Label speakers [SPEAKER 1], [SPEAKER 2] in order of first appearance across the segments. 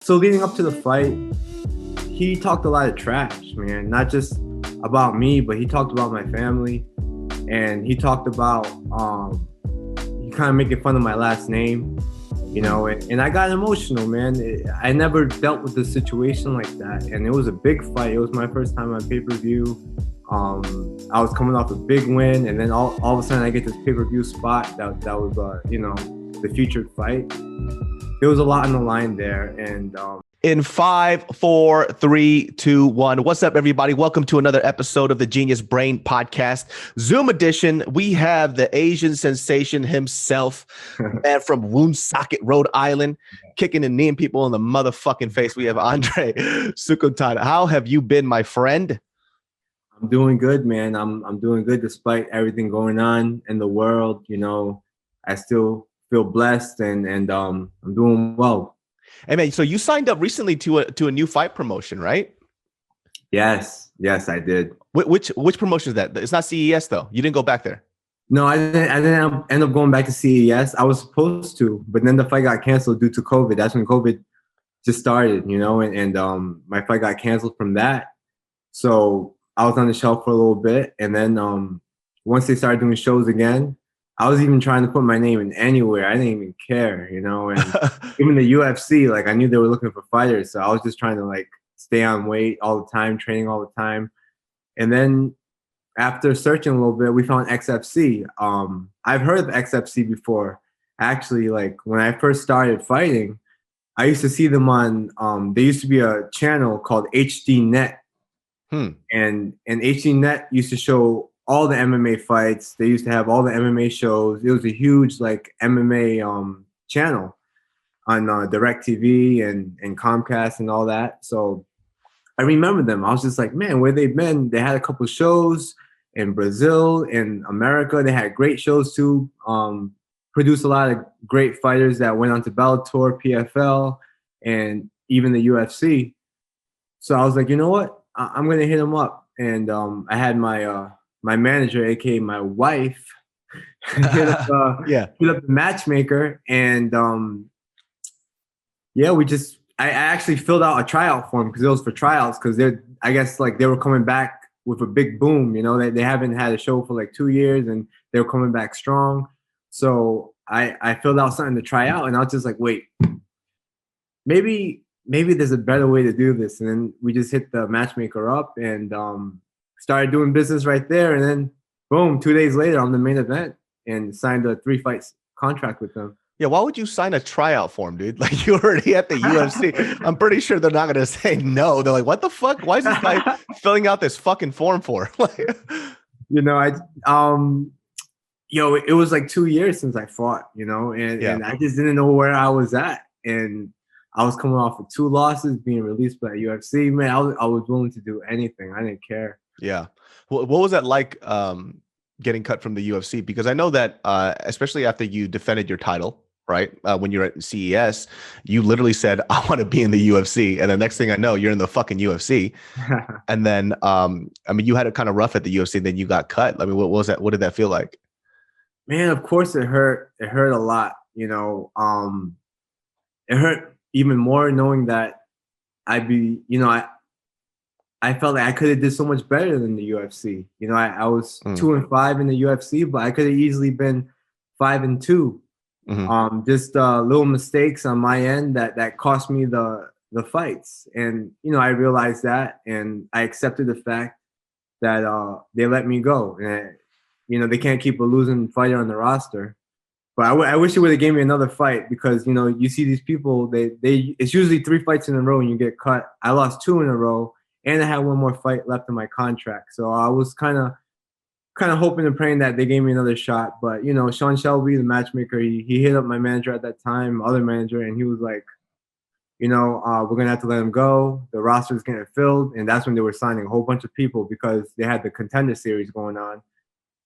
[SPEAKER 1] So leading up to the fight, he talked a lot of trash, man. Not just about me, but he talked about my family, and he talked about he kind of making fun of my last name, and I got emotional, man. I never dealt with a situation like that, and it was a big fight. It was my first time on pay-per-view. I was coming off a big win, and then all of a sudden I get this pay-per-view spot that was the featured fight. There was a lot on the line there, and
[SPEAKER 2] in 5, 4, 3, 2, 1. What's up, everybody? Welcome to another episode of the Genius Brain Podcast, Zoom edition. We have the Asian sensation himself, man from Woonsocket, Rhode Island, kicking and kneeing people in the motherfucking face. We have Andre Soukhamthath. How have you been, my friend?
[SPEAKER 1] I'm doing good, man. I'm doing good despite everything going on in the world. I still feel blessed, and I'm doing well.
[SPEAKER 2] Hey, man, so you signed up recently to a new fight promotion, right?
[SPEAKER 1] Yes, I did.
[SPEAKER 2] Which promotion is that? It's not CES though. You didn't go back there.
[SPEAKER 1] No, I didn't end up going back to CES. I was supposed to, but then the fight got canceled due to COVID. That's when COVID just started, and my fight got canceled from that. So I was on the shelf for a little bit, and then once they started doing shows again, I was even trying to put my name in anywhere. I didn't even care, and even the UFC, I knew they were looking for fighters, so I was just trying to stay on weight all the time, training all the time. And then after searching a little bit, we found XFC. I've heard of XFC before. Actually, when I first started fighting, I used to see them on, there used to be a channel called HD Net. And HD Net used to show all the MMA fights. They used to have all the MMA shows. It was a huge MMA channel on DirecTV and Comcast and all that. So I remember them. I was just like, man, where they've been. They had a couple shows in Brazil, in America. They had great shows too. Produced a lot of great fighters that went on to Bellator, PFL, and even the UFC. So I was like, you know what? I'm gonna hit them up. And I had my my manager, aka my wife, hit up the matchmaker, and I actually filled out a tryout form because it was for tryouts, because I guess they were coming back with a big boom. They haven't had a show for 2 years, and they were coming back strong. So I filled out something to try out, and I was just like, wait, maybe there's a better way to do this. And then we just hit the matchmaker up and started doing business right there, and then boom, 2 days later I'm the main event and signed a 3 fights contract with them.
[SPEAKER 2] Yeah, why would you sign a tryout form, dude? You're already at the UFC. I'm pretty sure they're not gonna say no. They're like, what the fuck? Why is this guy filling out this fucking form for?
[SPEAKER 1] It was 2 years since I fought, and I just didn't know where I was at. And I was coming off of 2 losses, being released by UFC. Man, I was willing to do anything. I didn't care.
[SPEAKER 2] Yeah. What was that like getting cut from the UFC? Because I know that especially after you defended your title, right? When you're at CES, you literally said, I want to be in the UFC. And the next thing I know, you're in the fucking UFC. And then, you had it kind of rough at the UFC, then you got cut. What was that? What did that feel like?
[SPEAKER 1] Man, of course it hurt. It hurt a lot. It hurt even more knowing that I felt like I could have did so much better than the UFC. I was 2-5 in the UFC, but I could have easily been 5-2. Just little mistakes on my end that cost me the fights. And, I realized that, and I accepted the fact that they let me go. And, they can't keep a losing fighter on the roster. But I wish they would have gave me another fight, because, you see these people, it's usually 3 fights in a row and you get cut. I lost 2 in a row, and I had 1 more fight left in my contract. So I was kind of hoping and praying that they gave me another shot. But, Sean Shelby, the matchmaker, he hit up my manager at that time, other manager, and he was like, we're going to have to let him go. The roster is getting filled. And that's when they were signing a whole bunch of people, because they had the Contender Series going on.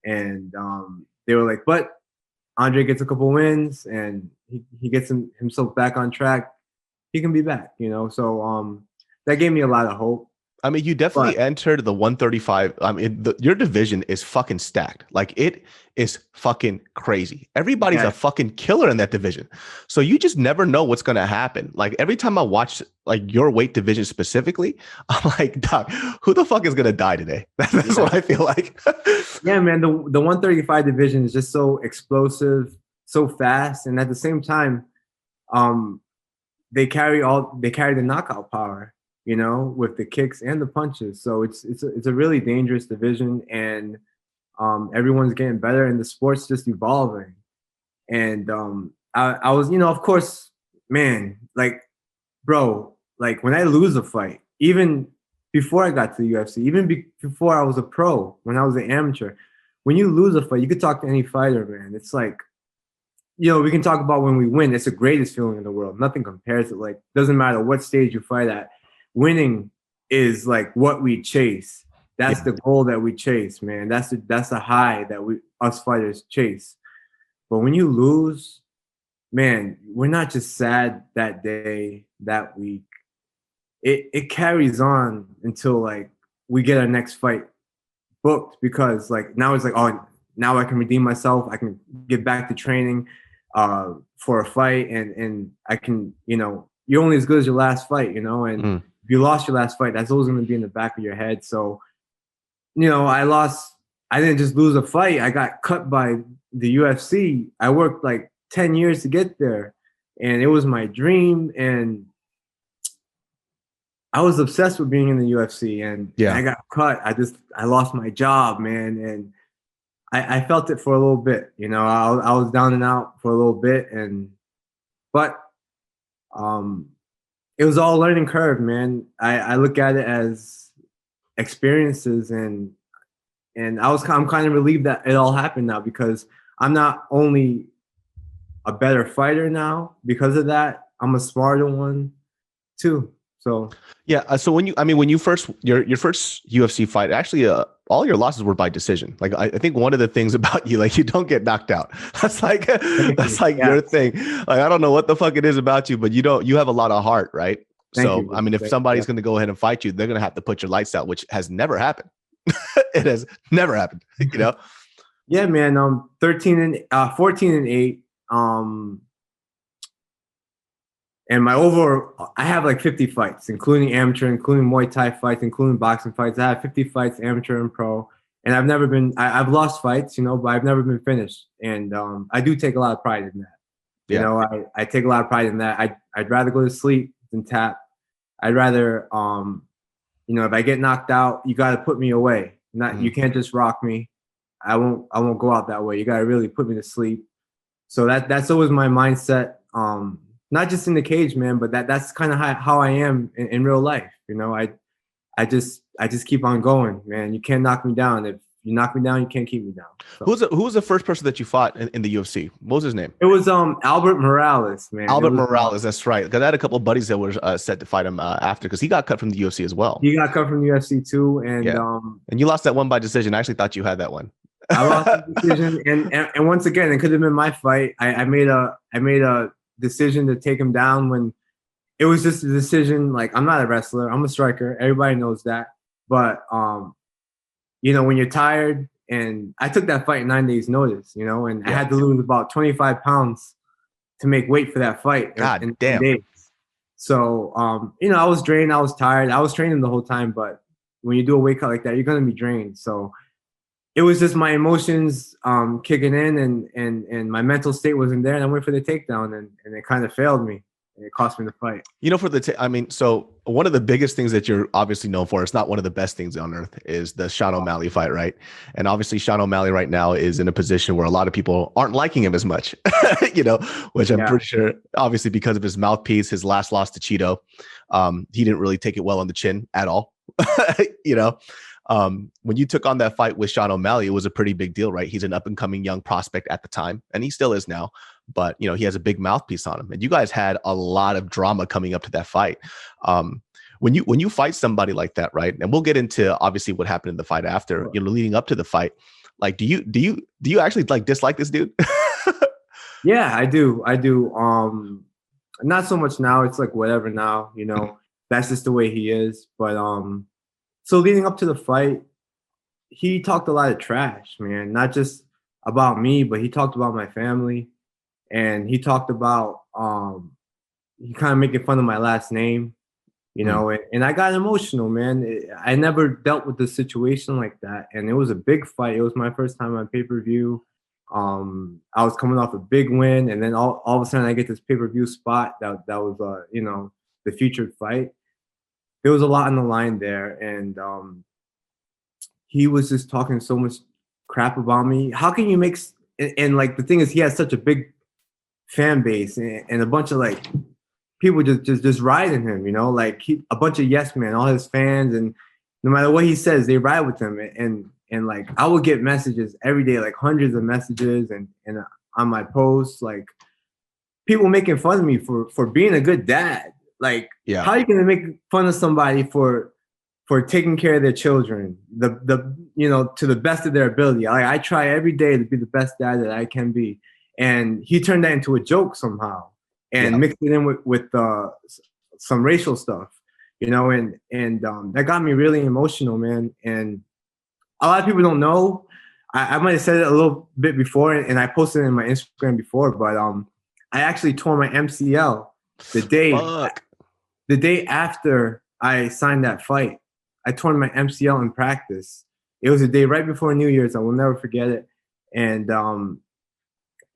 [SPEAKER 1] And they were like, but Andre gets a couple wins and he gets himself back on track, he can be back, So that gave me a lot of hope.
[SPEAKER 2] I mean, you definitely
[SPEAKER 1] But
[SPEAKER 2] entered the 135. I mean, your division is fucking stacked. Like it is fucking crazy. Everybody's a
[SPEAKER 1] yeah,
[SPEAKER 2] fucking killer in that division. So you just never know what's going to happen. Like every time I watch like your weight division specifically, I'm like, Doc, who the fuck is going to die today? That's
[SPEAKER 1] yeah,
[SPEAKER 2] what I feel like.
[SPEAKER 1] yeah, man. The 135 division is just so explosive, so fast, and at the same time, um, they carry the knockout power, you know, with the kicks and the punches. So it's a really dangerous division, and everyone's getting better, and the sport's just evolving. And I was, you know, of course, man, like, bro, like when I lose a fight, even before I got to the UFC, even before I was a pro, when I was an amateur, when you lose a fight, you could talk to any fighter, man. It's like, you know, we can talk about when we win. It's the greatest feeling in the world. Nothing compares to, like, doesn't matter what stage you fight at. Winning is like what we chase. That's
[SPEAKER 2] Yeah.
[SPEAKER 1] the goal that we chase, man. That's the high that us fighters chase. But when you lose, man, we're not just sad that day, that week. It carries on until like we get our next fight booked, because like now it's like, oh, now I can redeem myself. I can get back to training for a fight, and I can, you know, you're only as good as your last fight, you know, and
[SPEAKER 2] Mm.
[SPEAKER 1] if you lost your last fight, that's always going to be in the back of your head. So, you know, I didn't just lose a fight. I got cut by the UFC. I worked like 10 years to get there, and it was my dream, and I was obsessed with being in the UFC, and
[SPEAKER 2] Yeah.
[SPEAKER 1] I got cut. I lost my job, man, and I felt it for a little bit. You know, I was down and out for a little bit, but um, it was all a learning curve, man. I look at it as experiences, and I'm kind of relieved that it all happened now, because I'm not only a better fighter now because of that, I'm a smarter one too. So
[SPEAKER 2] Yeah. So when you first your first UFC fight, actually, all your losses were by decision. Like I think one of the things about you, like you don't get knocked out. That's like
[SPEAKER 1] yeah,
[SPEAKER 2] your thing. Like I don't know what the fuck it is about you, but you have a lot of heart, right?
[SPEAKER 1] thank
[SPEAKER 2] So
[SPEAKER 1] you.
[SPEAKER 2] I mean, if
[SPEAKER 1] Yeah.
[SPEAKER 2] somebody's going to go ahead and fight you, they're going to have to put your lights out, which has never happened. It has never happened. You know.
[SPEAKER 1] Yeah, man. 14 and 8. And my overall, I have like 50 fights, including amateur, including Muay Thai fights, including boxing fights. I have 50 fights, amateur and pro. And I've lost fights, you know, but I've never been finished. And I do take a lot of pride in that. You
[SPEAKER 2] Yeah.
[SPEAKER 1] know, I take a lot of pride in that. I'd rather go to sleep than tap. I'd rather, you know, if I get knocked out, you got to put me away. You
[SPEAKER 2] Mhm.
[SPEAKER 1] can't just rock me. I won't go out that way. You got to really put me to sleep. So that's always my mindset. Not just in the cage, man, but that's kind of how I am in real life. You know, I just keep on going, man. You can't knock me down. If you knock me down, you can't keep me down. So
[SPEAKER 2] Who was the first person that you fought in the UFC? What was his name?
[SPEAKER 1] it was Albert Morales, man. It
[SPEAKER 2] Albert
[SPEAKER 1] was
[SPEAKER 2] Morales. That's right. Because I had a couple of buddies that were set to fight him after, because he got cut from the UFC as well.
[SPEAKER 1] he got cut from the UFC too, and
[SPEAKER 2] Yeah. And you lost that one by decision. I actually thought you had that one.
[SPEAKER 1] I lost the decision. And once again, it could have been my fight. I made a decision to take him down when it was just a decision. Like, I'm not a wrestler, I'm a striker. Everybody knows that. But you know, when you're tired, and I took that fight in 9 days notice, you know, and I
[SPEAKER 2] Yeah.
[SPEAKER 1] had to lose about 25 pounds to make weight for that fight
[SPEAKER 2] God
[SPEAKER 1] in
[SPEAKER 2] damn.
[SPEAKER 1] 10 days. So you know, I was drained, I was tired, I was training the whole time, but when you do a weight cut like that, you're gonna be drained. So it was just my emotions kicking in, and my mental state wasn't there, and I went for the takedown, and it kind of failed me, and it cost me the fight.
[SPEAKER 2] You know, I mean, so one of the biggest things that you're obviously known for, it's not one of the best things on earth, is the Sean O'Malley fight, right? And obviously Sean O'Malley right now is in a position where a lot of people aren't liking him as much, you know, which I'm pretty sure, obviously because of his mouthpiece, his last loss to Cheeto, he didn't really take it well on the chin at all, you know. When you took on that fight with Sean O'Malley, it was a pretty big deal, right? He's an up and coming young prospect at the time, and he still is now, but you know, he has a big mouthpiece on him, and you guys had a lot of drama coming up to that fight. When you fight somebody like that, right? And we'll get into obviously what happened in the fight after, you know, leading up to the fight. Like, do you actually like dislike this dude?
[SPEAKER 1] Yeah, I do. Not so much now. It's like whatever now, you know. That's just the way he is. But So leading up to the fight, he talked a lot of trash, man. Not just about me, but he talked about my family, and he talked about he kind of making fun of my last name, you know, and I got emotional, man. I never dealt with a situation like that, and it was a big fight. It was my first time on pay-per-view. I was coming off a big win, and then all of a sudden I get this pay-per-view spot that was you know, the featured fight. There was a lot on the line there, and he was just talking so much crap about me. How can you make and like the thing is, he has such a big fan base and a bunch of like people just riding him, you know, like a bunch of yes men, all his fans, and no matter what he says, they ride with him. And like I would get messages every day, like hundreds of messages, and on my posts, like people making fun of me for being a good dad. Like, how are you gonna make fun of somebody for taking care of their children, the you know, to the best of their ability? Like I try every day to be the best dad that I can be, and he turned that into a joke somehow and mixed it in with some racial stuff, you know, and that got me really emotional, man. And a lot of people don't know. I might have said it a little bit before, and I posted it in my Instagram before, but I actually tore my MCL the day after I signed that fight. I tore my MCL in practice. It was a day right before New Year's. I will never forget it. And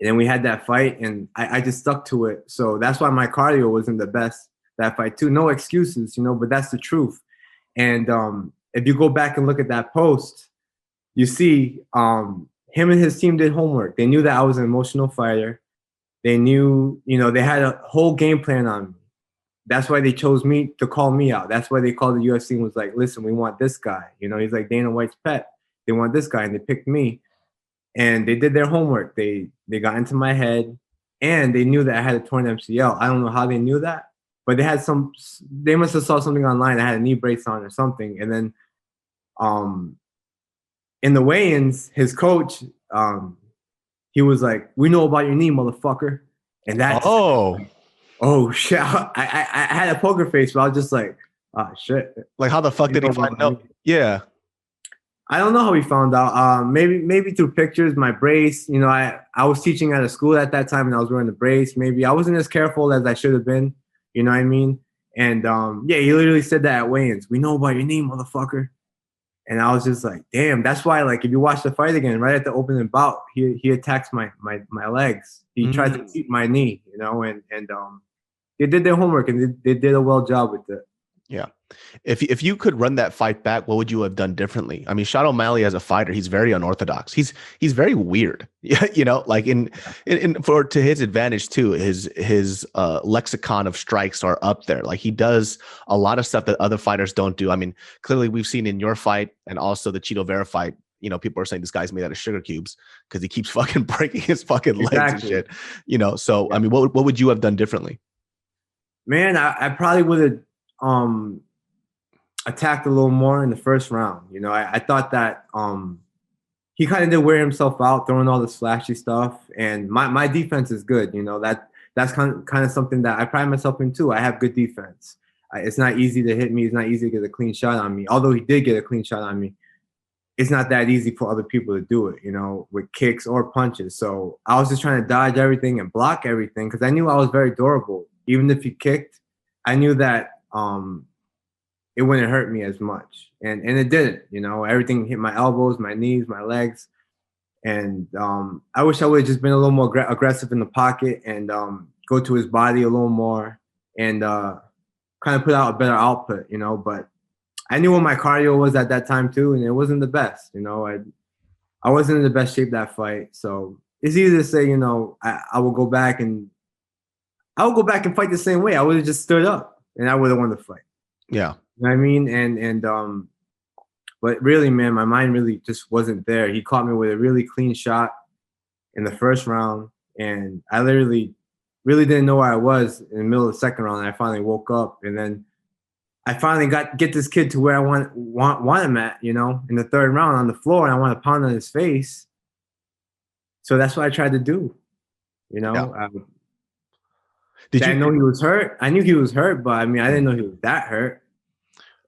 [SPEAKER 1] then we had that fight, and I just stuck to it. So that's why my cardio wasn't the best that fight too. No excuses, you know, but that's the truth. And if you go back and look at that post, you see him and his team did homework. They knew that I was an emotional fighter. They knew, you know, they had a whole game plan on me. That's why they chose me to call me out. That's why they called the UFC and was like, listen, we want this guy. You know, he's like Dana White's pet. They want this guy, and they picked me. And they did their homework. They got into my head, and they knew that I had a torn MCL. I don't know how they knew that, but they must have saw something online. I had a knee brace on or something. And then in the weigh-ins, his coach, he was like, we know about your knee, motherfucker. And that's oh shit. I had a poker face, but I was just like, oh shit.
[SPEAKER 2] Like, how the fuck did he find out? Yeah.
[SPEAKER 1] I don't know how he found out. Maybe through pictures, my brace. You know, I was teaching at a school at that time, and I was wearing the brace. Maybe I wasn't as careful as I should have been. You know what I mean? And yeah, he literally said that at weigh-ins. We know about your knee, motherfucker. And I was just like, damn. That's why, like, if you watch the fight again, right at the opening bout, he attacks my legs. He tried to keep my knee. You know, and they did their homework, and they did a well job with it.
[SPEAKER 2] Yeah. If you could run that fight back, what would you have done differently? I mean, Sean O'Malley as a fighter, he's very unorthodox. He's very weird. Yeah, you know, like to his advantage too, his lexicon of strikes are up there. Like he does a lot of stuff that other fighters don't do. I mean, clearly we've seen in your fight and also the Cheeto Vera fight, you know, people are saying this guy's made out of sugar cubes because he keeps fucking breaking his fucking legs and shit. You know, so I mean, what would you have done differently?
[SPEAKER 1] Man, I probably would have attacked a little more in the first round. You know, I thought that he kind of did wear himself out throwing all this flashy stuff, and my defense is good. You know, that's kind of something that I pride myself in too. I have good defense. It's not easy to hit me. It's not easy to get a clean shot on me. Although he did get a clean shot on me, it's not that easy for other people to do it, you know, with kicks or punches. So I was just trying to dodge everything and block everything because I knew I was very durable. Even if he kicked, I knew that it wouldn't hurt me as much. And it didn't, you know, everything hit my elbows, my knees, my legs. And I wish I would have just been a little more aggressive in the pocket and go to his body a little more and kind of put out a better output, you know. But I knew what my cardio was at that time too, and it wasn't the best, you know. I wasn't in the best shape that fight. So it's easy to say, you know, I will go back and fight the same way. I would have just stood up and I would have won the fight.
[SPEAKER 2] Yeah.
[SPEAKER 1] You know what I mean? And but really, man, my mind really just wasn't there. He caught me with a really clean shot in the first round, and I literally really didn't know where I was in the middle of the second round. And I finally woke up, and then I finally get this kid to where I want him at, you know, in the third round on the floor, and I want to pound on his face. So that's what I tried to do, you know.
[SPEAKER 2] Yeah.
[SPEAKER 1] I know he was hurt. I knew he was hurt, but I mean, I didn't know he was that hurt.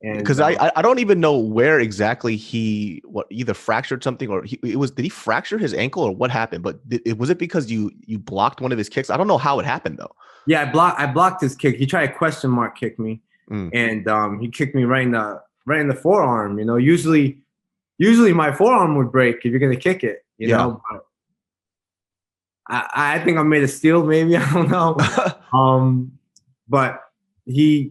[SPEAKER 1] And
[SPEAKER 2] because I don't even know where exactly he either fractured something or did he fracture his ankle or what happened? But was it because you blocked one of his kicks? I don't know how it happened though.
[SPEAKER 1] yeah, I blocked his kick. He tried to question mark kick me, and he kicked me right in the forearm. You know, usually my forearm would break if you're gonna kick it. You know, but I think I made of steel. Maybe I don't know. But he's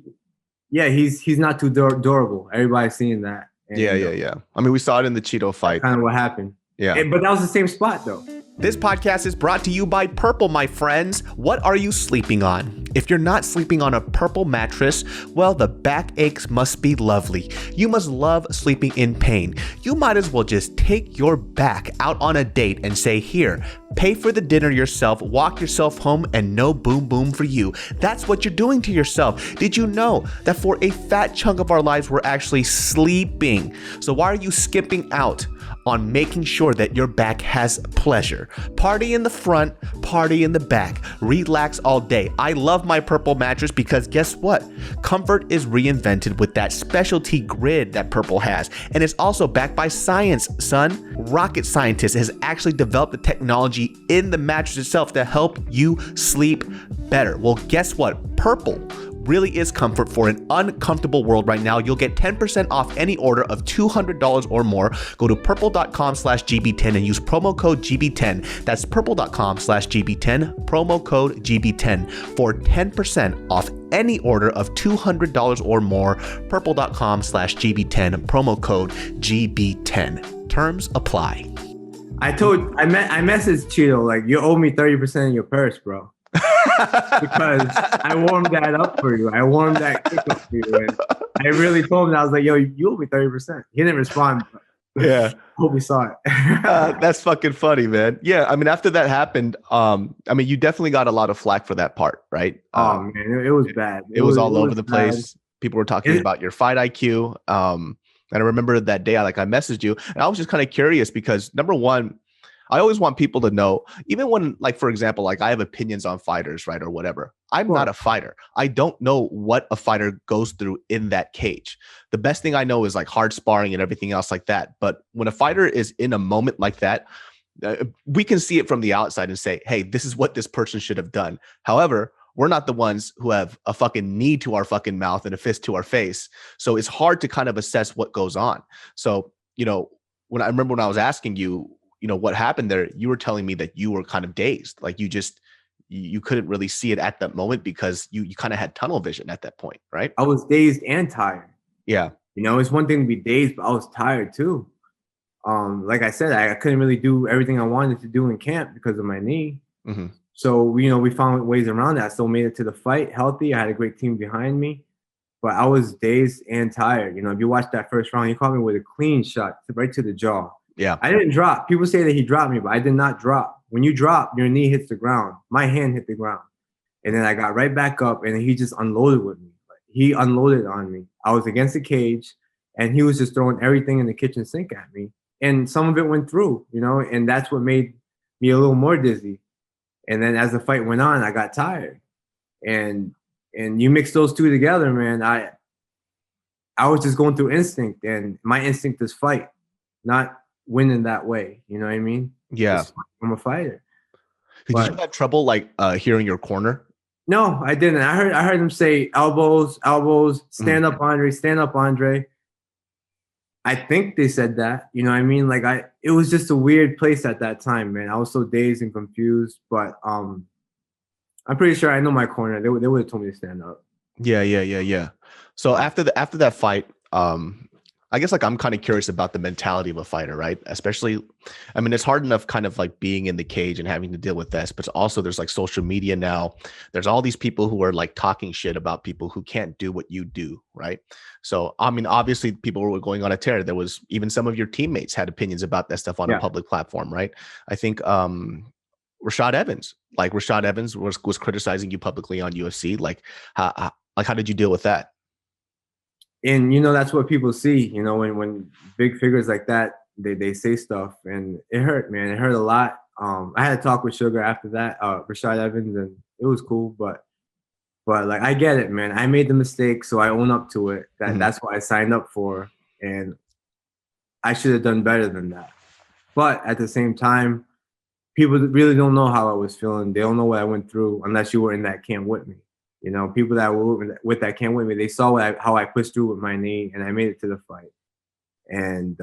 [SPEAKER 1] not too durable. Everybody's seeing that. And,
[SPEAKER 2] yeah. I mean, we saw it in the Cheeto fight.
[SPEAKER 1] Kind of what happened.
[SPEAKER 2] Yeah,
[SPEAKER 1] but that was the same spot though.
[SPEAKER 2] This podcast is brought to you by Purple, my friends. What are you sleeping on? If you're not sleeping on a Purple mattress, well, the back aches must be lovely. You must love sleeping in pain. You might as well just take your back out on a date and say, here, pay for the dinner yourself, walk yourself home, and no boom boom for you. That's what you're doing to yourself. Did you know that for a fat chunk of our lives, we're actually sleeping? So why are you skipping out on making sure that your back has pleasure? Party in the front, party in the back, relax all day. I love my Purple mattress because guess what? Comfort is reinvented with that specialty grid that Purple has. And it's also backed by science, son. Rocket scientists has actually developed the technology in the mattress itself to help you sleep better. Well, guess what? Purple really is comfort for an uncomfortable world right now. You'll get 10% off any order of $200 or more. Go to purple.com/GB10 and use promo code GB10. That's purple.com/GB10, promo code GB10 for 10% off any order of $200 or more. Purple.com/GB10, promo code GB10. Terms apply.
[SPEAKER 1] I messaged Cheeto, like, you owe me 30% of your purse, bro. Because I warmed that up for you. I warmed that kick up for you. And I really told him, I was like, yo, you owe me 30%. He didn't respond.
[SPEAKER 2] Yeah.
[SPEAKER 1] Hope he saw it.
[SPEAKER 2] That's fucking funny, man. Yeah. I mean, after that happened, I mean, you definitely got a lot of flack for that part, right?
[SPEAKER 1] Oh, man, it was bad.
[SPEAKER 2] It was all over the place. People were talking about your fight IQ. And I remember that day I messaged you and I was just kind of curious because number one, I always want people to know, even when, like, for example, like I have opinions on fighters, right, or whatever. I'm not a fighter. I don't know what a fighter goes through in that cage. The best thing I know is like hard sparring and everything else like that. But when a fighter is in a moment like that, we can see it from the outside and say, hey, this is what this person should have done. However, we're not the ones who have a fucking knee to our fucking mouth and a fist to our face. So it's hard to kind of assess what goes on. So, you know, when I was asking you, you know, what happened there, you were telling me that you were kind of dazed. Like you couldn't really see it at that moment because you kind of had tunnel vision at that point, right?
[SPEAKER 1] I was dazed and tired.
[SPEAKER 2] Yeah.
[SPEAKER 1] You know, it's one thing to be dazed, but I was tired too. Like I said, I couldn't really do everything I wanted to do in camp because of my knee. Mm-hmm. So, you know, we found ways around that. I still made it to the fight healthy. I had a great team behind me, but I was dazed and tired. You know, if you watch that first round, he caught me with a clean shot right to the jaw.
[SPEAKER 2] Yeah.
[SPEAKER 1] I didn't drop. People say that he dropped me, but I did not drop. When you drop, your knee hits the ground. My hand hit the ground. And then I got right back up and he just unloaded with me. He unloaded on me. I was against the cage and he was just throwing everything in the kitchen sink at me. And some of it went through, you know, and that's what made me a little more dizzy. And then as the fight went on, I got tired. And you mix those two together, man, I was just going through instinct, and my instinct is fight, not winning that way. You know what I mean?
[SPEAKER 2] Yeah.
[SPEAKER 1] I'm a fighter.
[SPEAKER 2] Did you have trouble hearing your corner?
[SPEAKER 1] No, I didn't. I heard him say elbows, stand up, Andre, stand up, Andre. I think they said that, you know what I mean? It was just a weird place at that time, man. I was so dazed and confused, but I'm pretty sure I know my corner. They would have told me to stand up.
[SPEAKER 2] Yeah. So after that fight, I guess I'm kind of curious about the mentality of a fighter, right? Especially, I mean, it's hard enough kind of being in the cage and having to deal with this, but also there's social media now. There's all these people who are talking shit about people who can't do what you do, right? So, I mean, obviously people were going on a tear. There was even some of your teammates had opinions about that stuff on a public platform, right? I think Rashad Evans was criticizing you publicly on UFC. How did you deal with that?
[SPEAKER 1] And, you know, that's what people see, you know, when big figures like that, they say stuff, and it hurt, man. It hurt a lot. I had a talk with Sugar after that, Rashad Evans, and it was cool. But But like, I get it, man. I made the mistake, so I own up to it.
[SPEAKER 2] Mhm.
[SPEAKER 1] That's what I signed up for, and I should have done better than that. But at the same time, people really don't know how I was feeling. They don't know what I went through unless you were in that camp with me. You know, people that were with that camp with me, they saw how I pushed through with my knee, and I made it to the fight. And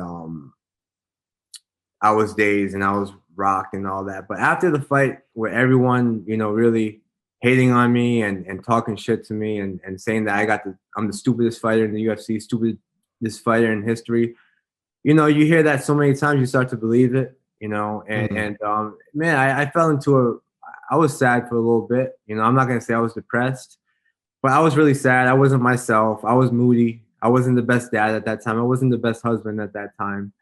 [SPEAKER 1] I was dazed and I was rocked and all that. But after the fight, where everyone, you know, really hating on me and talking shit to me and saying that I'm the stupidest fighter in the UFC, stupidest fighter in history. You know, you hear that so many times, you start to believe it, you know, and man, I fell into I was sad for a little bit, you know. I'm not going to say I was depressed, but I was really sad. I wasn't myself. I was moody. I wasn't the best dad at that time. I wasn't the best husband at that time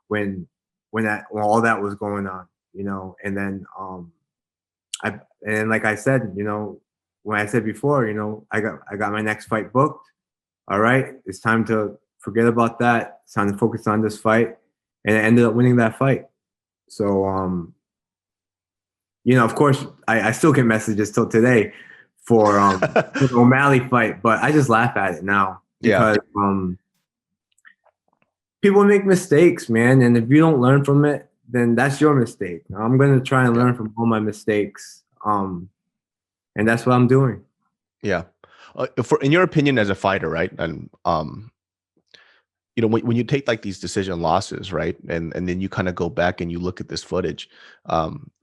[SPEAKER 1] when all that was going on, you know. And then and like I said, you know, when I said before, you know, I got my next fight booked. All right, it's time to forget about that. It's time to focus on this fight, and I ended up winning that fight. So you know, of course, I still get messages till today for the O'Malley fight, but I just laugh at it now because people make mistakes, man, and if you don't learn from it, then that's your mistake. I'm gonna try and learn from all my mistakes, and that's what I'm doing.
[SPEAKER 2] Yeah. In your opinion as a fighter, right? And you know, when you take like these decision losses, right, and then you kind of go back and you look at this footage,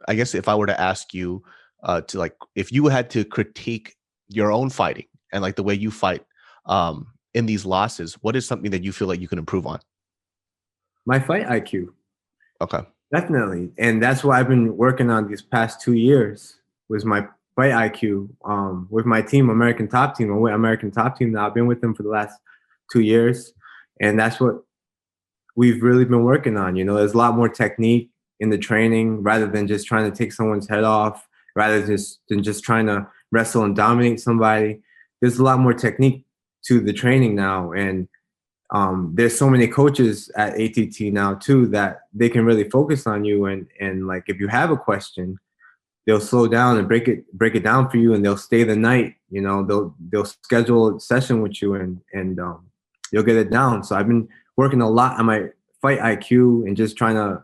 [SPEAKER 2] I guess if I were to ask you to, like, if you had to critique your own fighting and like the way you fight in these losses, what is something that you feel like you can improve on?
[SPEAKER 1] My fight IQ.
[SPEAKER 2] Okay.
[SPEAKER 1] Definitely. And that's what I've been working on these past 2 years, was my fight IQ with my team, American Top Team. I'm with American Top Team now. I've been with them for the last 2 years. And that's what we've really been working on. You know, there's a lot more technique in the training rather than just trying to take someone's head off, rather than just trying to wrestle and dominate somebody. There's a lot more technique to the training now. And there's so many coaches at ATT now too that they can really focus on you. And like, if you have a question, they'll slow down and break it down for you, and they'll stay the night. You know, they'll schedule a session with you and you'll get it down. So I've been working a lot on my fight IQ and just trying to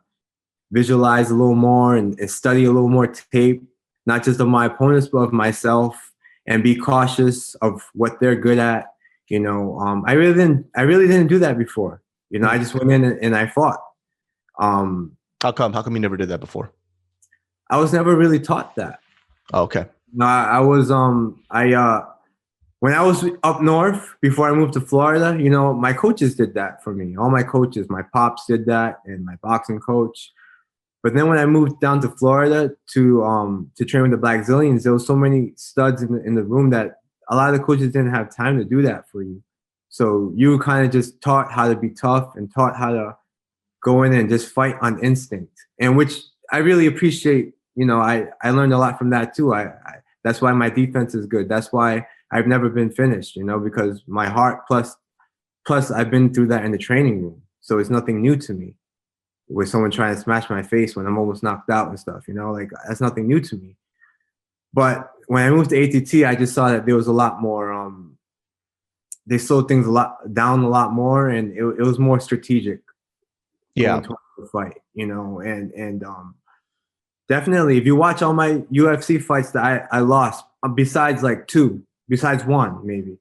[SPEAKER 1] visualize a little more and study a little more tape, not just of my opponents, but of myself, and be cautious of what they're good at. You know, I really didn't do that before. You know, I just went in and I fought.
[SPEAKER 2] How come you never did that before?
[SPEAKER 1] I was never really taught that.
[SPEAKER 2] Oh, okay.
[SPEAKER 1] No, I was when I was up north before I moved to Florida, you know, my coaches did that for me. All my coaches, my pops did that, and my boxing coach. But then when I moved down to Florida to train with the Black Zillions, there was so many studs in the room that a lot of the coaches didn't have time to do that for you. So you were kind of just taught how to be tough and taught how to go in and just fight on instinct, and which I really appreciate. You know, I learned a lot from that too. That's why my defense is good. That's why I've never been finished, you know, because my heart plus I've been through that in the training room. So it's nothing new to me with someone trying to smash my face when I'm almost knocked out and stuff, you know, like that's nothing new to me. But when I moved to ATT, I just saw that there was a lot more, they slowed things down a lot more, and it was more strategic.
[SPEAKER 2] Yeah.
[SPEAKER 1] The fight, you know, and definitely if you watch all my UFC fights that I lost, besides one maybe,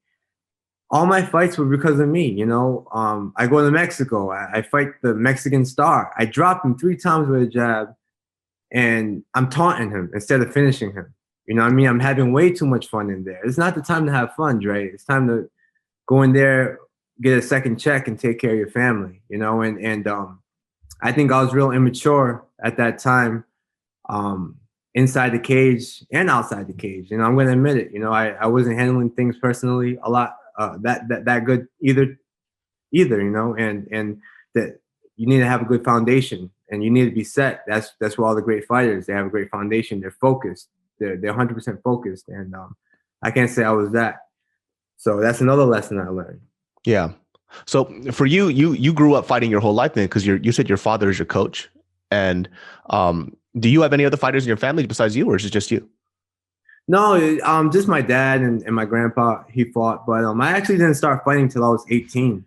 [SPEAKER 1] all my fights were because of me. You know, I go to Mexico, I fight the Mexican Star. I dropped him 3 times with a jab, and I'm taunting him instead of finishing him. You know what I mean? I'm having way too much fun in there. It's not the time to have fun, Dre. It's time to go in there, get a second check, and take care of your family. You know, and I think I was real immature at that time, inside the cage and outside the cage. You know, I'm going to admit it. You know, I wasn't handling things personally a lot that good either. You know, and that you need to have a good foundation, and you need to be set. That's where all the great fighters, they have a great foundation. They're focused. They're 100% focused, and I can't say I was that. So that's another lesson I learned.
[SPEAKER 2] Yeah. So for you grew up fighting your whole life then, because you said your father is your coach, and do you have any other fighters in your family besides you, or is it just you?
[SPEAKER 1] No, just my dad and my grandpa, he fought. But I actually didn't start fighting till I was 18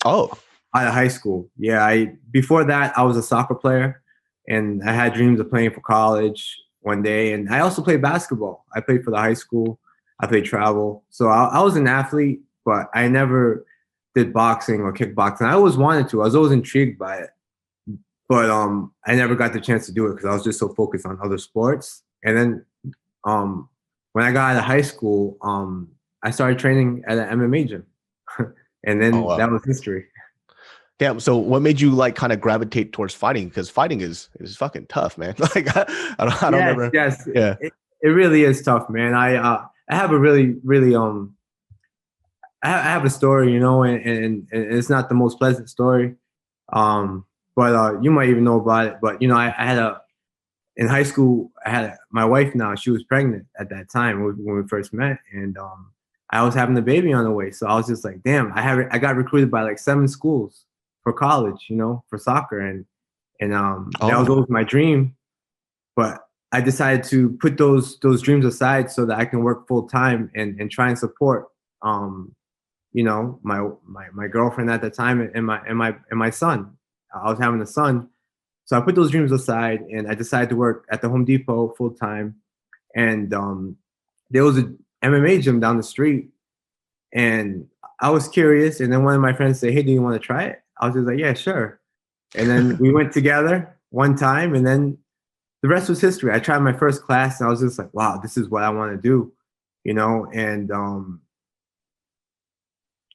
[SPEAKER 2] Oh,
[SPEAKER 1] out of high school. Yeah, before that, I was a soccer player, and I had dreams of playing for college one day. And I also played basketball. I played for the high school. I played travel. So I was an athlete, but I never did boxing or kickboxing. I always wanted to. I was always intrigued by it. But I never got the chance to do it because I was just so focused on other sports. And then um, when I got out of high school, I started training at an MMA gym, and
[SPEAKER 2] oh
[SPEAKER 1] then
[SPEAKER 2] wow.
[SPEAKER 1] that was history.
[SPEAKER 2] Damn. So what made you like kind of gravitate towards fighting? Because fighting is fucking tough, man. Like I don't
[SPEAKER 1] Yes,
[SPEAKER 2] ever.
[SPEAKER 1] yes,
[SPEAKER 2] Yeah.
[SPEAKER 1] it really is tough, man. I have a really I have a story, and it's not the most pleasant story, um, but you might even know about it. But I had in high school, I had my wife now. She was pregnant at that time when we first met, and I was having the baby on the way. So I was just like, damn, I got recruited by like 7 schools for college, for soccer, and that was
[SPEAKER 2] Oh,
[SPEAKER 1] always my dream. But I decided to put those dreams aside so that I can work full time and try and support, my girlfriend at the time and my son. I was having a son, so I put those dreams aside and I decided to work at the Home Depot full time. And there was a MMA gym down the street, and I was curious. And then one of my friends said, "Hey, do you want to try it?" I was just like, "Yeah, sure." And then we went together one time, and then the rest was history. I tried my first class, and I was just like, "Wow, this is what I want to do,"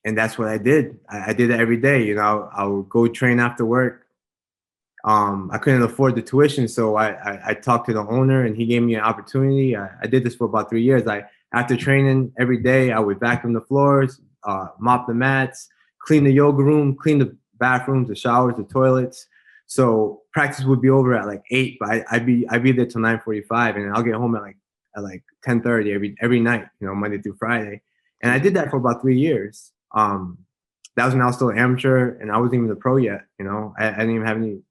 [SPEAKER 1] and that's what I did. I did it every day. I would go train after work. I couldn't afford the tuition, so I talked to the owner, and he gave me an opportunity. I did this for about 3 years. After training every day, I would vacuum the floors, mop the mats, clean the yoga room, clean the bathrooms, the showers, the toilets. So practice would be over at like 8, but I'd be there till 9:45, and I'll get home at like 10:30 every night, Monday through Friday. And I did that for about 3 years. That was when I was still an amateur, and I wasn't even a pro yet. I didn't even have any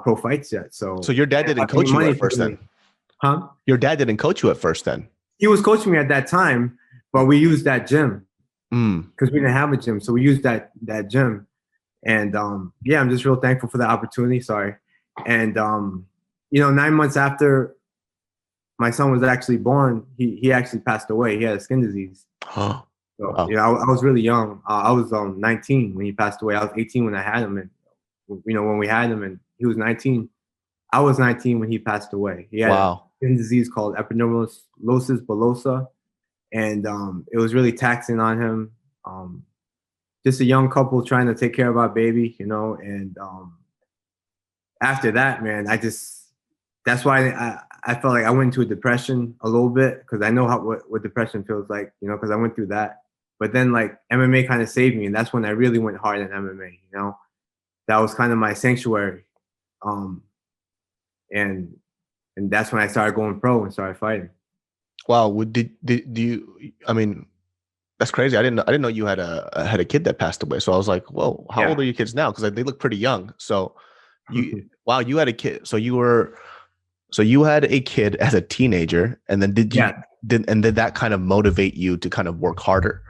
[SPEAKER 1] pro fights yet. So
[SPEAKER 2] your dad didn't coach you at first then?
[SPEAKER 1] Huh?
[SPEAKER 2] Your dad didn't coach you at first then?
[SPEAKER 1] He was coaching me at that time, but we used that gym because we didn't have a gym. So we used that gym. And yeah, I'm just real thankful for the opportunity. Sorry. And 9 months after my son was actually born, he actually passed away. He had a skin disease.
[SPEAKER 2] Huh.
[SPEAKER 1] So
[SPEAKER 2] Wow.
[SPEAKER 1] I was really young. I was 19 when he passed away. I was 18 when I had him, and when we had him, and he was 19. I was 19 when he passed away. He had a skin disease called epidermolysis bullosa, and it was really taxing on him. Just a young couple trying to take care of our baby, and after that, man, that's why I felt like I went into a depression a little bit, because I know what depression feels like, because I went through that. But then like MMA kind of saved me, and that's when I really went hard in MMA. That was kind of my sanctuary, and that's when I started going pro and started fighting.
[SPEAKER 2] Wow. Did you? I mean, that's crazy. I didn't know you had a kid that passed away. So I was like, whoa, how old are your kids now? Because they look pretty young. So wow, you had a kid. So you had a kid as a teenager, and then did that kind of motivate you to kind of work harder?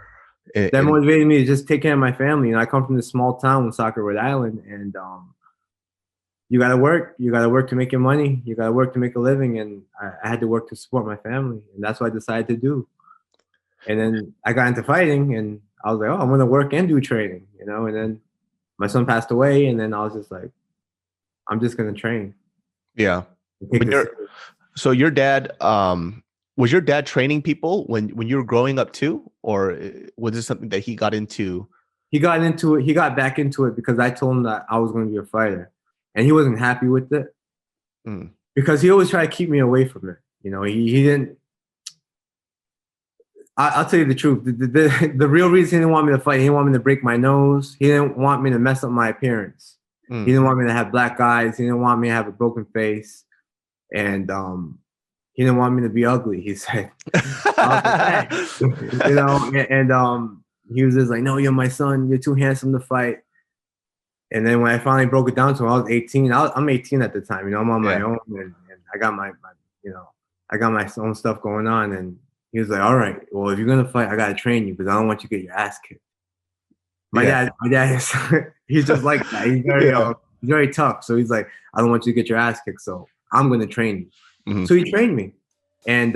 [SPEAKER 1] That motivated me to just take care of my family. I come from this small town in Saukar, Rhode Island, and you gotta work. You gotta work to make your money. You gotta work to make a living, and I had to work to support my family, and that's what I decided to do. And then I got into fighting, and I was like, oh, I'm gonna work and do training, And then my son passed away, and then I was just like, I'm just gonna train.
[SPEAKER 2] Yeah. So your dad, was your dad training people when you were growing up too, or was this something that he got into?
[SPEAKER 1] He got into it. He got back into it because I told him that I was going to be a fighter, and he wasn't happy with it because he always tried to keep me away from it. He didn't. I'll tell you the truth. The real reason he didn't want me to fight, he didn't want me to break my nose. He didn't want me to mess up my appearance. He didn't want me to have black eyes. He didn't want me to have a broken face. And he didn't want me to be ugly, he said. And he was just like, no, you're my son. You're too handsome to fight. And then when I finally broke it down to him, I was 18. I'm 18 at the time. I'm on my own, and I got my I got my own stuff going on. And he was like, all right, well, if you're going to fight, I got to train you because I don't want you to get your ass kicked. My dad is, he's just like that. He's very tough. So he's like, I don't want you to get your ass kicked. So I'm going to train you. Mm-hmm. So he trained me. And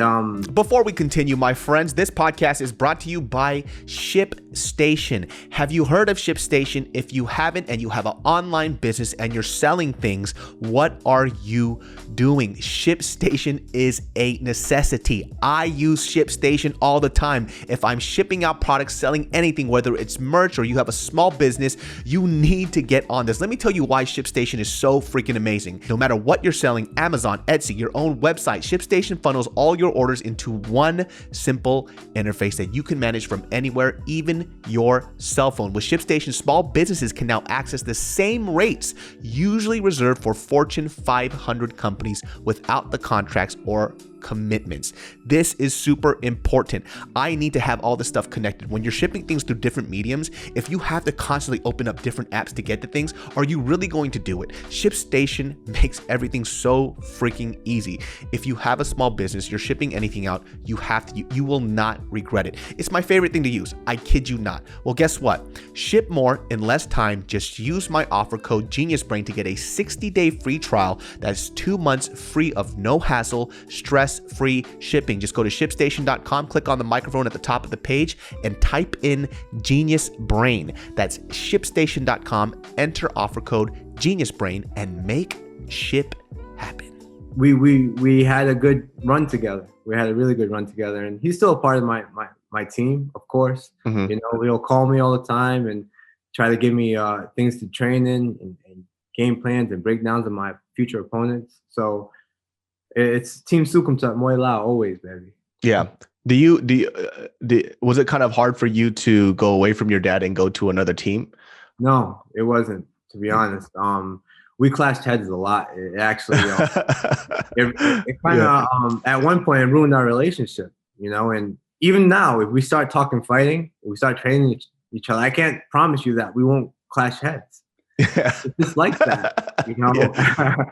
[SPEAKER 2] before we continue, my friends, this podcast is brought to you by Shipstation. Have you heard of Shipstation? If you haven't and you have an online business and you're selling things, what are you doing? Shipstation is a necessity. I use Shipstation all the time. If I'm shipping out products, selling anything, whether it's merch or you have a small business, you need to get on this. Let me tell you why Shipstation is so freaking amazing. No matter what you're selling, Amazon, Etsy, your own website, Shipstation funnels all your orders into one simple interface that you can manage from anywhere, even your cell phone. With Shipstation, small businesses can now access the same rates usually reserved for Fortune 500 companies without the contracts or commitments. This is super important. I need to have all this stuff connected. When you're shipping things through different mediums, if you have to constantly open up different apps to get to things, are you really going to do it? ShipStation makes everything so freaking easy. If you have a small business, you're shipping anything out, you will not regret it. It's my favorite thing to use. I kid you not. Well, guess what? Ship more in less time. Just use my offer code GeniusBrain to get a 60-day free trial. That's 2 months free of no hassle, stress-free shipping. Just go to shipstation.com, click on the microphone at the top of the page, and type in GeniusBrain. That's shipstation.com, enter offer code GeniusBrain, and make ship happen.
[SPEAKER 1] We had a good run together. We had a really good run together, and he's still a part of my team, of course. Mm-hmm. You know, he'll call me all the time and try to give me things to train in and game plans and breakdowns of my future opponents. So it's Team Soukhamthath, Moi Lao, always, baby.
[SPEAKER 2] Yeah. Was it kind of hard for you to go away from your dad and go to another team?
[SPEAKER 1] No, it wasn't, to be honest. We clashed heads a lot. It actually, it kind of, at one point, it ruined our relationship, you know. And even now, if we start talking fighting, if we start training each other, I can't promise you that we won't clash heads. Yeah. It's just like that, you know.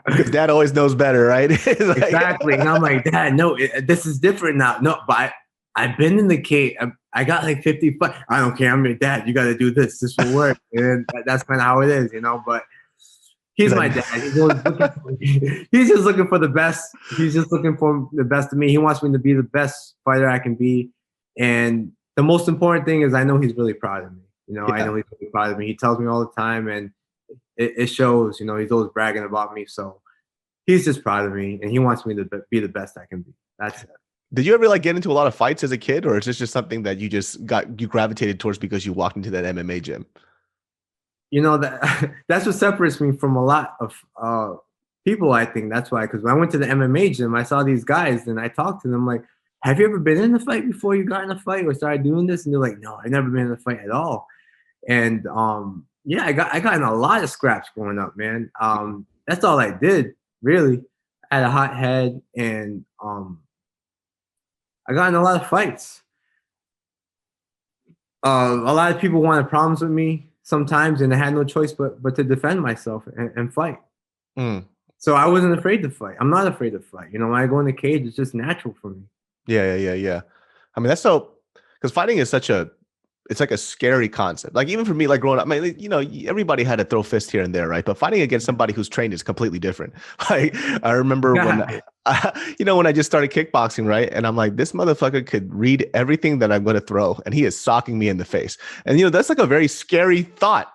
[SPEAKER 2] Because dad always knows better, right?
[SPEAKER 1] Exactly. And I'm like, Dad, no, this is different now. No, but I've been in the cage. I got like 50 fights. I don't care. I'm your dad. You got to do this. This will work. And that's kind of how it is, you know. But he's my dad. He's just looking for the best. He's just looking for the best of me. He wants me to be the best fighter I can be. And the most important thing is I know he's really proud of me. You know, I know he's really proud of me. He tells me all the time, and it shows. You know, he's always bragging about me. So he's just proud of me, and he wants me to be the best I can be. That's it.
[SPEAKER 2] Did you ever get into a lot of fights as a kid, or is this just something that you gravitated towards because you walked into that MMA gym?
[SPEAKER 1] You know, that's what separates me from a lot of people, I think. That's why, because when I went to the MMA gym, I saw these guys, and I talked to them like, have you ever been in a fight before you got in a fight or started doing this? And they're like, no, I've never been in a fight at all. And yeah, I got in a lot of scraps growing up, man. That's all I did, really. I had a hot head, and I got in a lot of fights. A lot of people wanted problems with me sometimes, and I had no choice but to defend myself and fight. Mm. So I wasn't afraid to fight. I'm not afraid to fight. You know, when I go in the cage, it's just natural for me.
[SPEAKER 2] Yeah. I mean, that's so, because fighting is it's like a scary concept. Like even for me, like growing up, I mean, you know, everybody had to throw fists here and there, right? But fighting against somebody who's trained is completely different. Like I remember when I just started kickboxing, right? And I'm like, this motherfucker could read everything that I'm going to throw, and he is socking me in the face. And, you know, that's like a very scary thought.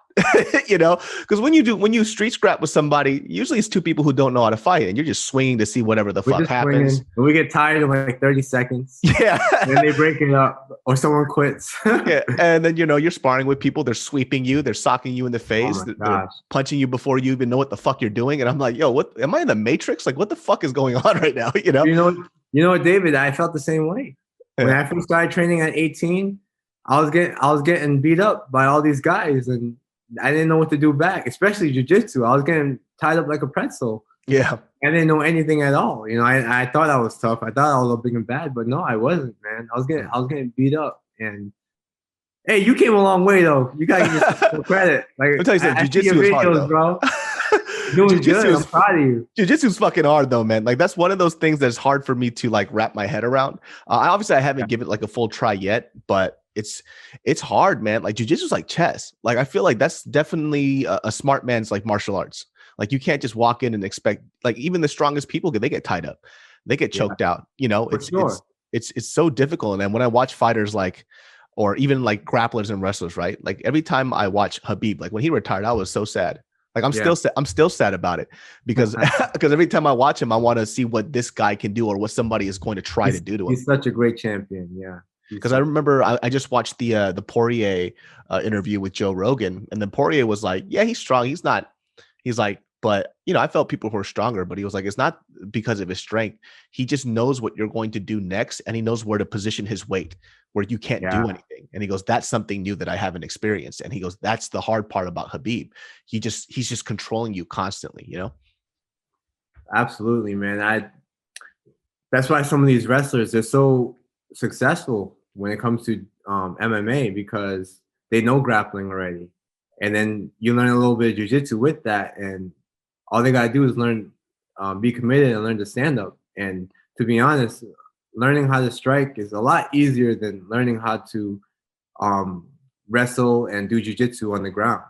[SPEAKER 2] You know, because when you street scrap with somebody, usually it's two people who don't know how to fight, and you're just swinging to see whatever the fuck happens.
[SPEAKER 1] And we get tired in like 30 seconds.
[SPEAKER 2] Yeah.
[SPEAKER 1] And then they break it up, or someone quits.
[SPEAKER 2] Yeah. And then, you know, you're sparring with people, they're sweeping you, they're socking you in the face, they're punching you before you even know what the fuck you're doing. And I'm like, yo, what am I in the Matrix? Like, what the fuck is going on right now? You know?
[SPEAKER 1] You know what, David, I felt the same way. When I first started training at 18, I was getting beat up by all these guys, and I didn't know what to do back, especially jiu-jitsu. I was getting tied up like a pretzel.
[SPEAKER 2] Yeah.
[SPEAKER 1] I didn't know anything at all. You know, I thought I was tough. I thought I was all big and bad, but no, I wasn't, man. I was getting beat up. And hey, you came a long way though. You gotta give yourself some credit. Like,
[SPEAKER 2] I'll tell you something, jiu-jitsu is hard, though.
[SPEAKER 1] Bro. doing good. I'm proud of you.
[SPEAKER 2] Jiu-jitsu's fucking hard though, man. Like that's one of those things that's hard for me to like wrap my head around. I haven't given it like a full try yet, but it's hard, man. Like jiu-jitsu's like chess. Like I feel like that's definitely a smart man's like martial arts. Like you can't just walk in and expect, like even the strongest people, they get tied up, they get choked out. You know, it's so difficult. And then when I watch fighters like, or even like grapplers and wrestlers, right? Like every time I watch Habib, like when he retired, I was so sad. Like I'm still sad about it because every time I watch him, I want to see what this guy can do or what somebody is going to try to do to him.
[SPEAKER 1] He's such a great champion. Yeah.
[SPEAKER 2] Because I remember I just watched the Poirier interview with Joe Rogan, and then Poirier was like, yeah, he's strong. He's like, but you know, I felt people who were stronger, but he was like, it's not because of his strength. He just knows what you're going to do next, and he knows where to position his weight where you can't do anything. And he goes, that's something new that I haven't experienced. And he goes, that's the hard part about Habib. He's just controlling you constantly, you know?
[SPEAKER 1] Absolutely, man. That's why some of these wrestlers, they're so successful when it comes to MMA, because they know grappling already. And then you learn a little bit of jiu-jitsu with that. And all they got to do is learn, be committed and learn to stand up. And to be honest, learning how to strike is a lot easier than learning how to wrestle and do jiu-jitsu on the ground.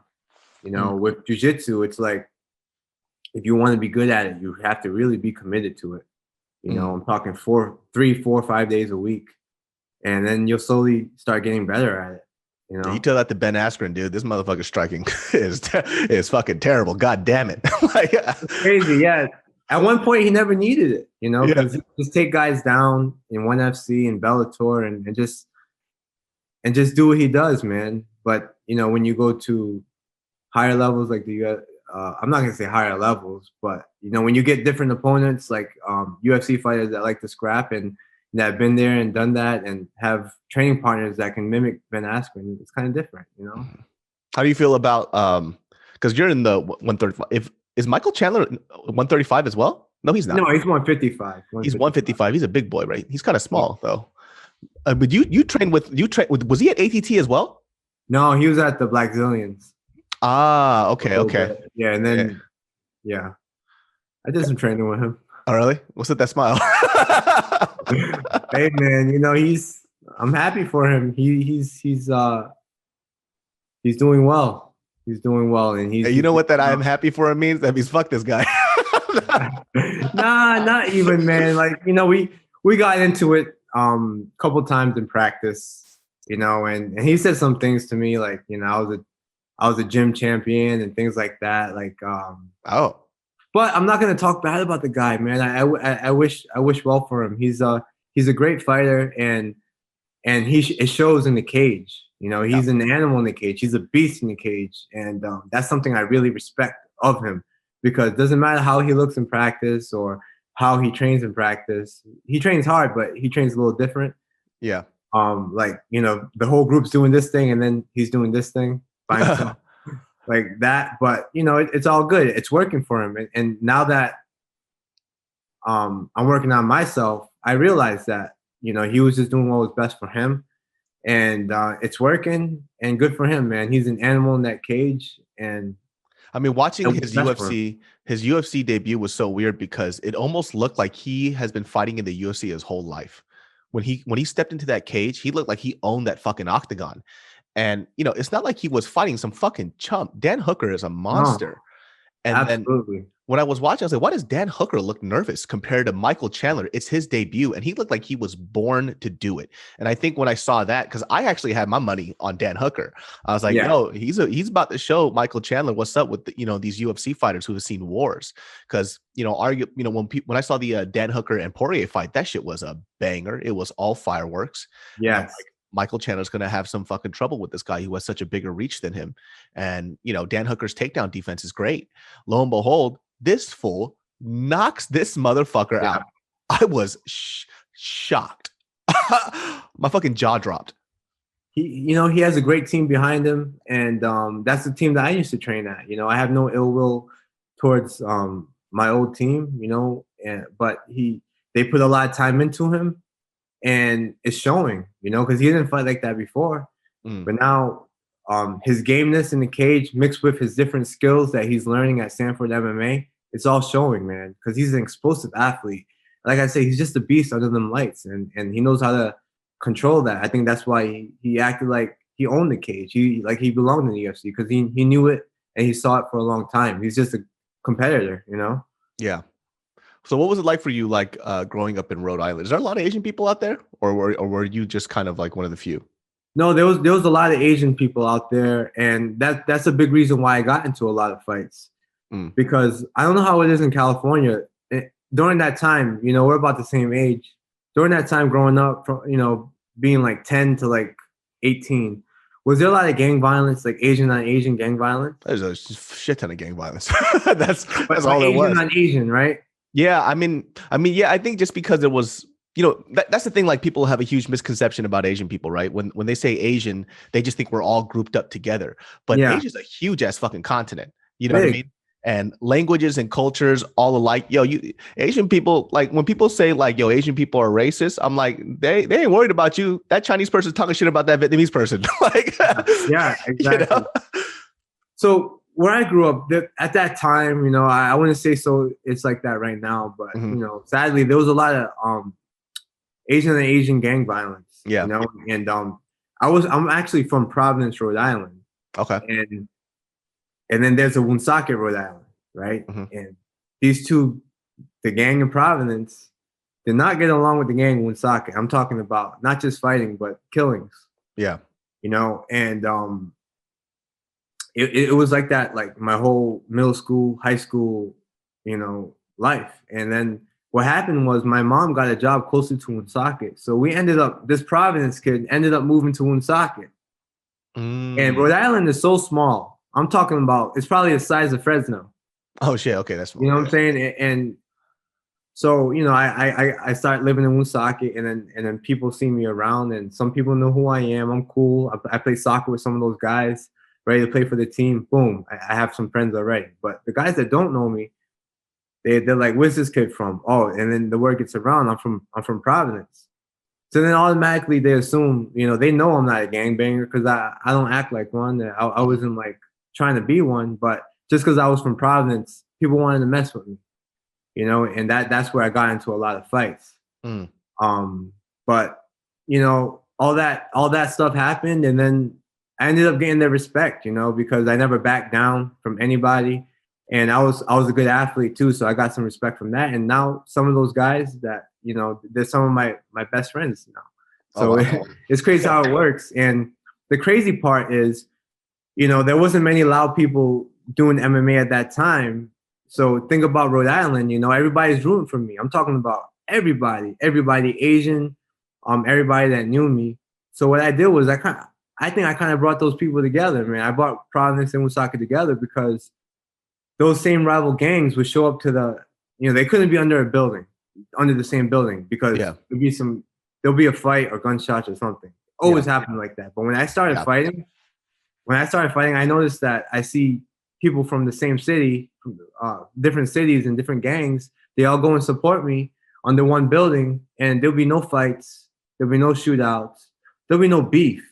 [SPEAKER 1] You know, with jiu-jitsu, it's like, if you want to be good at it, you have to really be committed to it. You know, I'm talking 3, 4, 5 days a week. And then you'll slowly start getting better at it. You know,
[SPEAKER 2] you tell that to Ben Askren, dude. This motherfucker striking is fucking terrible. God damn it. Like,
[SPEAKER 1] crazy. Yeah. At one point, he never needed it, you know, because just take guys down in ONE FC and Bellator and just do what he does, man. But, you know, when you go to higher levels, like I'm not going to say higher levels, but, you know, when you get different opponents, like UFC fighters that like to scrap and that have been there and done that and have training partners that can mimic Ben Askren, it's kind of different, you know?
[SPEAKER 2] How do you feel about, because you're in the 135, is Michael Chandler 135 as well? No, he's not.
[SPEAKER 1] No, he's 155.
[SPEAKER 2] He's 155. He's a big boy, right? He's kind of small though. But you trained with, was he at ATT as well?
[SPEAKER 1] No, he was at the Black Zillions.
[SPEAKER 2] Ah, okay.
[SPEAKER 1] Yeah, and then, I did some training with him.
[SPEAKER 2] Oh, really? What's with that smile?
[SPEAKER 1] Hey, man, you know, I'm happy for him. He's doing well. He's doing well, and
[SPEAKER 2] you know what that I'm happy for him means? That means fuck this guy.
[SPEAKER 1] Nah, not even, man. Like, you know, we got into it a couple times in practice, you know, and he said some things to me like, you know, I was a gym champion and things like that. Like, but I'm not gonna talk bad about the guy, man. I wish well for him. He's a great fighter, and it shows in the cage. You know, he's an animal in the cage. He's a beast in the cage, and that's something I really respect of him, because it doesn't matter how he looks in practice or how he trains in practice. He trains hard, but he trains a little different.
[SPEAKER 2] Yeah.
[SPEAKER 1] Like, you know, the whole group's doing this thing, and then he's doing this thing by himself. Like that, but you know, it's all good. It's working for him. And now that I'm working on myself, I realized that, you know, he was just doing what was best for him, and it's working, and good for him, man. He's an animal in that cage. And
[SPEAKER 2] I mean, watching his UFC debut was so weird because it almost looked like he has been fighting in the UFC his whole life. When he stepped into that cage, he looked like he owned that fucking octagon. And, you know, it's not like he was fighting some fucking chump. Dan Hooker is a monster. And
[SPEAKER 1] absolutely.
[SPEAKER 2] Then when I was watching, I was like, why does Dan Hooker look nervous compared to Michael Chandler? It's his debut, and he looked like he was born to do it. And I think when I saw that, because I actually had my money on Dan Hooker, I was like, yo, he's about to show Michael Chandler what's up with these UFC fighters who have seen wars. Because, you know, when I saw the Dan Hooker and Poirier fight, that shit was a banger. It was all fireworks.
[SPEAKER 1] Yes.
[SPEAKER 2] Michael Chandler's going to have some fucking trouble with this guy who has such a bigger reach than him. And, you know, Dan Hooker's takedown defense is great. Lo and behold, this fool knocks this motherfucker out. I was shocked. My fucking jaw dropped.
[SPEAKER 1] He has a great team behind him. And that's the team that I used to train at. You know, I have no ill will towards my old team, you know, but they put a lot of time into him. And it's showing, you know, because he didn't fight like that before. But now his gameness in the cage mixed with his different skills that he's learning at Sanford MMA, it's all showing, man, because he's an explosive athlete. Like I say, he's just a beast under them lights, and he knows how to control that. I think that's why he acted like he owned the cage. He belonged in the UFC because he knew it and he saw it for a long time. He's just a competitor, you know?
[SPEAKER 2] Yeah. So what was it like for you, like growing up in Rhode Island? Is there a lot of Asian people out there, or were you just kind of like one of the few?
[SPEAKER 1] No, there was a lot of Asian people out there, and that's a big reason why I got into a lot of fights. Because I don't know how it is in California. During that time, you know, we're about the same age. During that time growing up, from, you know, being like 10 to like 18, was there a lot of gang violence, like Asian on Asian gang violence?
[SPEAKER 2] There's a shit ton of gang violence. that's all it was.
[SPEAKER 1] Asian on Asian, right?
[SPEAKER 2] Yeah, I mean, yeah, I think just because it was, you know, that's the thing. Like, people have a huge misconception about Asian people, right? When they say Asian, they just think we're all grouped up together. But Asia's a huge ass fucking continent. You know what I mean? And languages and cultures all alike. Yo, Asian people, like when people say like, yo, Asian people are racist, I'm like, they ain't worried about you. That Chinese person's talking shit about that Vietnamese person. Like,
[SPEAKER 1] yeah, exactly. You know? So where I grew up, at that time, you know, I wouldn't say so it's like that right now, but you know, sadly, there was a lot of Asian and Asian gang violence. Yeah. You know, and I'm actually from Providence, Rhode Island.
[SPEAKER 2] Okay.
[SPEAKER 1] And then there's a Woonsocket, Rhode Island, right? And these two, the gang in Providence, did not get along with the gang in Woonsocket. I'm talking about not just fighting, but killings. Yeah. You know, and it was like that, like my whole middle school, high school, you know, life. And then what happened was my mom got a job closer to Woonsocket. So this Providence kid ended up moving to Woonsocket. And Rhode Island is so small. I'm talking about, it's probably the size of Fresno.
[SPEAKER 2] Oh shit, okay, that's small.
[SPEAKER 1] You know what I'm saying? And so, you know, I started living in Woonsocket, and then people see me around, and some people know who I am. I'm cool. I play soccer with some of those guys, ready to play for the team. Boom, I have some friends already. But the guys that don't know me, they're like, where's this kid from? Oh, and then the word gets around, I'm from Providence. So then automatically they assume, you know, they know I'm not a gangbanger because I don't act like one. I wasn't like trying to be one, but just because I was from Providence, people wanted to mess with me, you know, and that's where I got into a lot of fights. But you know, all that stuff happened, and then I ended up getting their respect, you know, because I never backed down from anybody, and I was a good athlete too, so I got some respect from that. And now some of those guys that, you know, they're some of my best friends now. So it's crazy how it works. And the crazy part is, you know, there wasn't many loud people doing MMA at that time. So think about Rhode Island, you know, everybody's rooting for me. I'm talking about everybody Asian, everybody that knew me. So what I did was I think I kind of brought those people together, man. I brought Providence and Woonsocket together because those same rival gangs would show up to you know, they couldn't be under the same building because there'll be a fight or gunshots or something. Always happened like that. But when I started fighting, I noticed that I see people from the same city, different cities and different gangs, they all go and support me under one building, and there'll be no fights, there'll be no shootouts, there'll be no beef.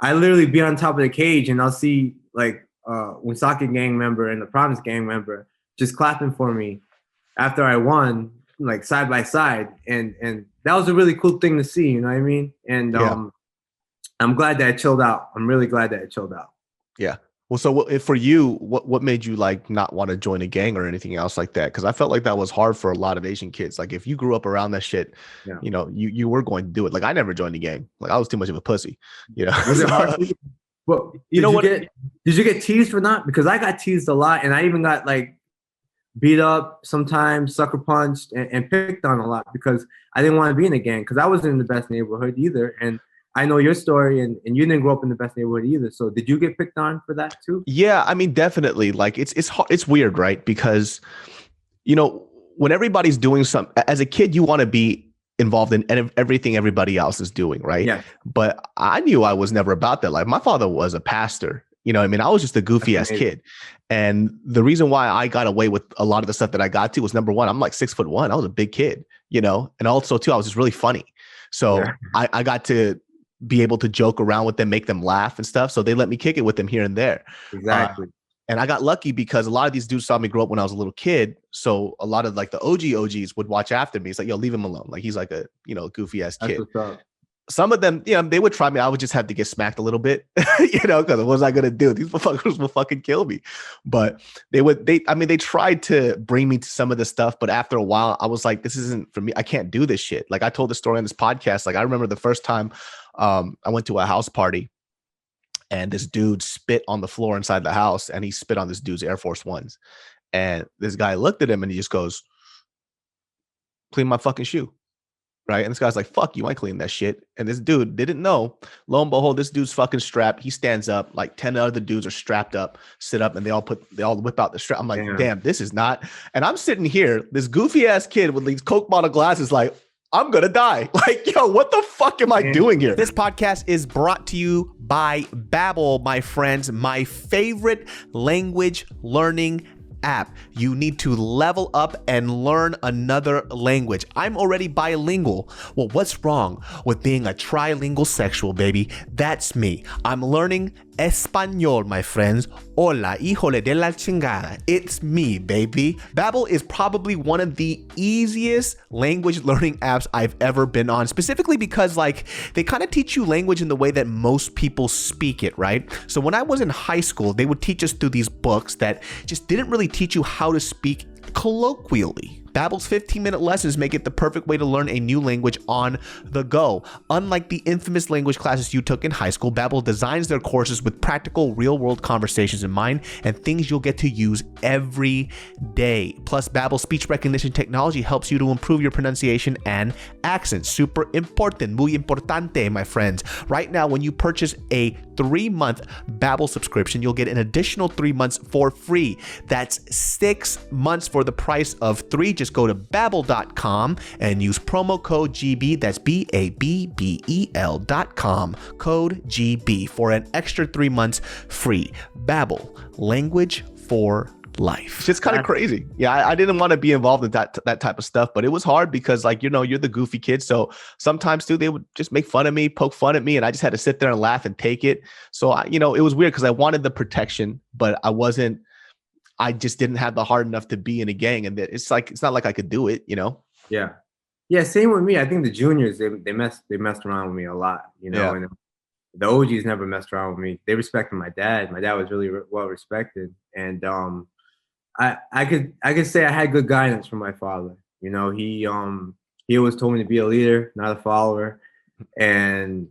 [SPEAKER 1] I literally be on top of the cage, and I'll see like Woonsocket gang member and the Providence gang member just clapping for me after I won, like side by side, and that was a really cool thing to see, you know what I mean? And I'm glad that it chilled out. I'm really glad that it chilled out.
[SPEAKER 2] Yeah. Well, so for you, what made you like not want to join a gang or anything else like that? Because I felt like that was hard for a lot of Asian kids. Like if you grew up around that shit, you know, you were going to do it. Like I never joined a gang. Like I was too much of a pussy. You know. Was it hard for you?
[SPEAKER 1] Well, did you get teased for not? Because I got teased a lot, and I even got like beat up sometimes, sucker punched, and picked on a lot because I didn't want to be in a gang because I wasn't in the best neighborhood either. And I know your story, and you didn't grow up in the best neighborhood either. So did you get picked on for that too?
[SPEAKER 2] Yeah, I mean, definitely. Like it's hard, it's weird, right? Because, you know, when everybody's doing something, as a kid, you want to be involved in everything everybody else is doing, right? Yeah. But I knew I was never about that. Like my father was a pastor. You know what I mean? I was just a goofy ass kid. And the reason why I got away with a lot of the stuff that I got to was, number one, I'm like 6'1". I was a big kid, you know, and also too, I was just really funny. So I got to be able to joke around with them, make them laugh and stuff. So they let me kick it with them here and there.
[SPEAKER 1] Exactly.
[SPEAKER 2] And I got lucky because a lot of these dudes saw me grow up when I was a little kid. So a lot of like the OGs would watch after me. It's like, yo, leave him alone. Like he's like a, goofy ass kid.
[SPEAKER 1] That's what's up.
[SPEAKER 2] Some of them, they would try me. I would just have to get smacked a little bit, because what was I going to do? These motherfuckers will fucking kill me. But they tried to bring me to some of the stuff. But after a while, I was like, this isn't for me. I can't do this shit. Like I told the story on this podcast. Like I remember the first time I went to a house party and this dude spit on the floor inside the house and he spit on this dude's Air Force Ones. And this guy looked at him and he just goes, clean my fucking shoe. Right. And this guy's like, fuck you, I clean that shit. And this dude didn't know. Lo and behold, this dude's fucking strapped. He stands up, like 10 other dudes are strapped up, sit up, and they all whip out the strap. I'm like, damn, this is not. And I'm sitting here, this goofy ass kid with these Coke bottle glasses, like, I'm going to die. Like, yo, what the fuck am I doing here? This podcast is brought to you by Babbel, my friends, my favorite language learning app. You need to level up and learn another language. I'm already bilingual. Well, what's wrong with being a trilingual sexual, baby? That's me. I'm learning Español, my friends. Hola, híjole de la chingada. It's me, baby. Babbel is probably one of the easiest language learning apps I've ever been on, specifically because they kind of teach you language in the way that most people speak it, right? So when I was in high school, they would teach us through these books that just didn't really teach you how to speak colloquially. Babbel's 15-minute lessons make it the perfect way to learn a new language on the go. Unlike the infamous language classes you took in high school, Babbel designs their courses with practical, real-world conversations in mind and things you'll get to use every day. Plus, Babbel's speech recognition technology helps you to improve your pronunciation and accent. Super important, muy importante, my friends. Right now, when you purchase a 3-month Babbel subscription, you'll get an additional 3 months for free. That's 6 months for the price of 3. Just go to Babbel.com and use promo code GB. That's BABBEL.com. Code GB for an extra 3 months free. Babbel, language for life. It's just kind of crazy. Yeah, I didn't want to be involved in that type of stuff, but it was hard because you're the goofy kid. So sometimes too, they would just make fun of me, poke fun at me, and I just had to sit there and laugh and take it. So it was weird because I wanted the protection, but I just didn't have the heart enough to be in a gang, and it's not like I could do it,
[SPEAKER 1] Yeah. Same with me. I think the juniors they messed around with me a lot, and the OGs never messed around with me. They respected my dad. My dad was really well respected, and I could say I had good guidance from my father. He always told me to be a leader, not a follower, and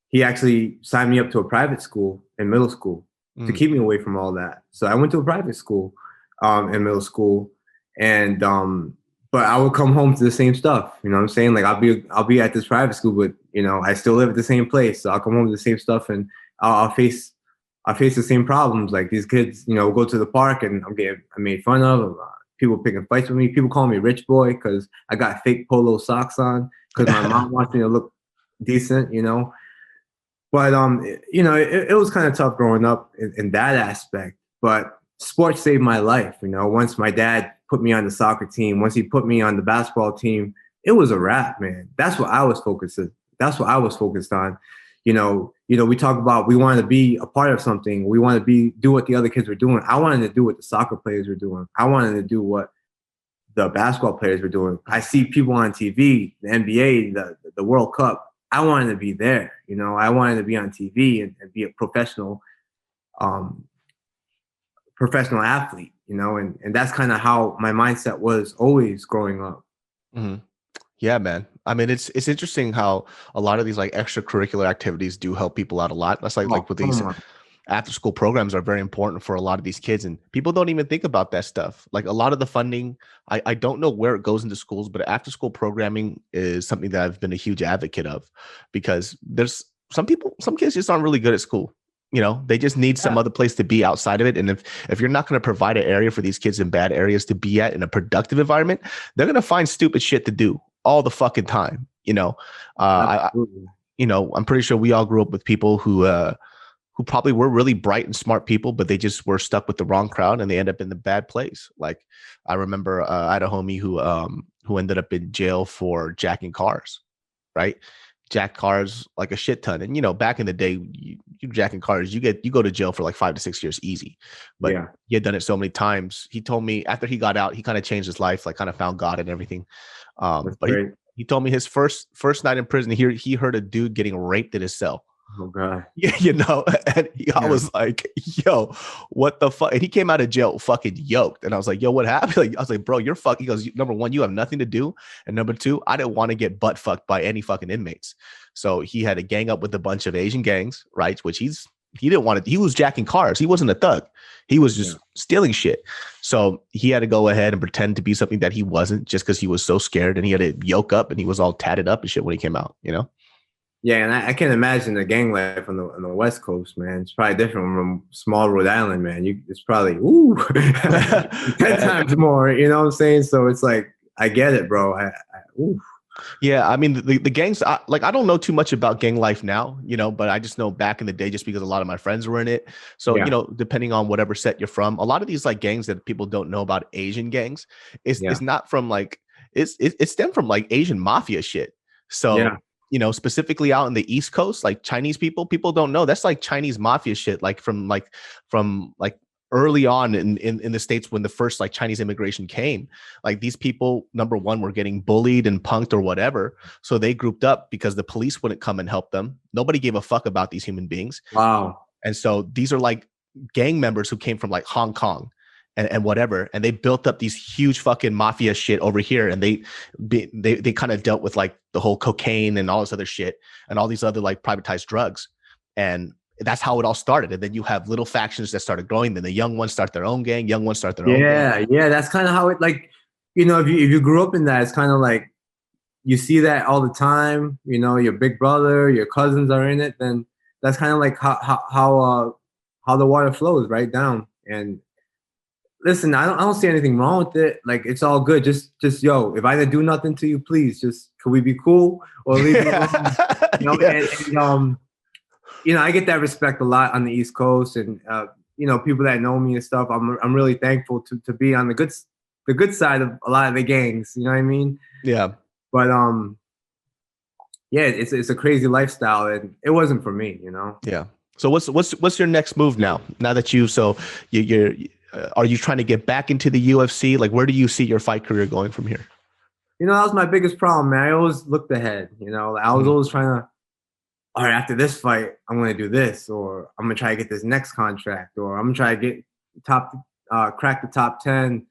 [SPEAKER 1] he actually signed me up to a private school in middle school to keep me away from all that. So I went to a private school in middle school, and but I would come home to the same stuff. You know what I'm saying? Like I'll be at this private school, but I still live at the same place. So I'll come home to the same stuff, and I'll face the same problems. Like these kids, go to the park and I made fun of. People picking fights with me. People call me rich boy because I got fake polo socks on because my mom wants me to look decent. But it was kind of tough growing up in that aspect. But sports saved my life. Once my dad put me on the soccer team, once he put me on the basketball team, it was a wrap, man. That's what I was focused on. We talk about we want to be a part of something. We want to do what the other kids were doing. I wanted to do what the soccer players were doing. I wanted to do what the basketball players were doing. I see people on TV, the NBA, the World Cup. I wanted to be there. I wanted to be on TV and be a professional athlete, and that's kind of how my mindset was always growing up.
[SPEAKER 2] Mm-hmm. Yeah, man. I mean, it's interesting how a lot of these extracurricular activities do help people out a lot. That's like with these after school programs are very important for a lot of these kids, and people don't even think about that stuff. Like a lot of the funding, I don't know where it goes into schools, but after school programming is something that I've been a huge advocate of because there's some kids just aren't really good at school. They just need some other place to be outside of it. And if you're not going to provide an area for these kids in bad areas to be at in a productive environment, they're going to find stupid shit to do all the fucking time. I'm pretty sure we all grew up with people who probably were really bright and smart people, but they just were stuck with the wrong crowd and they end up in the bad place. Like I remember I had a homie who ended up in jail for jacking cars, right? jack cars like a shit ton. And, back in the day, you jacking cars, you go to jail for like 5 to 6 years easy. But
[SPEAKER 1] Yeah.
[SPEAKER 2] he had done it so many times. He told me after he got out, he kind of changed his life, like kind of found God and everything.
[SPEAKER 1] That's
[SPEAKER 2] But
[SPEAKER 1] great.
[SPEAKER 2] he told me his first night in prison, he heard a dude getting raped in his cell.
[SPEAKER 1] Oh God.
[SPEAKER 2] And I was like, yo, what the fuck? And he came out of jail fucking yoked. And I was like, yo, what happened? Like, I was like, bro, you're fucking. He goes, number one, you have nothing to do. And number two, I didn't want to get butt fucked by any fucking inmates. So he had to gang up with a bunch of Asian gangs, right? Which he didn't want to. He was jacking cars. He wasn't a thug. He was just stealing shit. So he had to go ahead and pretend to be something that he wasn't just because he was so scared. And he had to yoke up and he was all tatted up and shit when he came out,
[SPEAKER 1] Yeah, and I can't imagine the gang life on the West Coast, man. It's probably different from small Rhode Island, man. It's probably 10 times more. You know what I'm saying? So it's like I get it, bro.
[SPEAKER 2] Yeah, I mean the gangs. I don't know too much about gang life now, but I just know back in the day, just because a lot of my friends were in it. So depending on whatever set you're from, a lot of these like gangs that people don't know about, Asian gangs, it's not from like it's stemmed from like Asian mafia shit. So. Specifically out in the East Coast, like Chinese people don't know that's like Chinese mafia shit, like from early on in the States when the first like Chinese immigration came. Like these people, number one, were getting bullied and punked or whatever. So they grouped up because the police wouldn't come and help them. Nobody gave a fuck about these human beings.
[SPEAKER 1] Wow.
[SPEAKER 2] And so these are like gang members who came from like Hong Kong and whatever, and they built up these huge fucking mafia shit over here, and they kind of dealt with like the whole cocaine and all this other shit and all these other like privatized drugs, and that's how it all started. And then you have little factions that started growing. Then the young ones start their own gang. Young ones start their own gang.
[SPEAKER 1] Yeah, that's kind of how it like, if you grew up in that, it's kind of like you see that all the time. Your big brother, your cousins are in it. Then that's kind of like how the water flows right down. And listen, I don't see anything wrong with it. Like, it's all good. Just yo, if I didn't do nothing to you, please, just could we be cool or leave me alone? And I get that respect a lot on the East Coast, and people that know me and stuff. I'm really thankful to be on the good side of a lot of the gangs. You know what I mean?
[SPEAKER 2] Yeah.
[SPEAKER 1] But it's a crazy lifestyle, and it wasn't for me.
[SPEAKER 2] Yeah. So what's your next move now? Now that you're are you trying to get back into the UFC? Like, where do you see your fight career going from here?
[SPEAKER 1] That was my biggest problem, man. I always looked ahead. I was always trying to, all right, after this fight, I'm going to do this, or I'm going to try to get this next contract, or I'm going to try to get crack the top 10.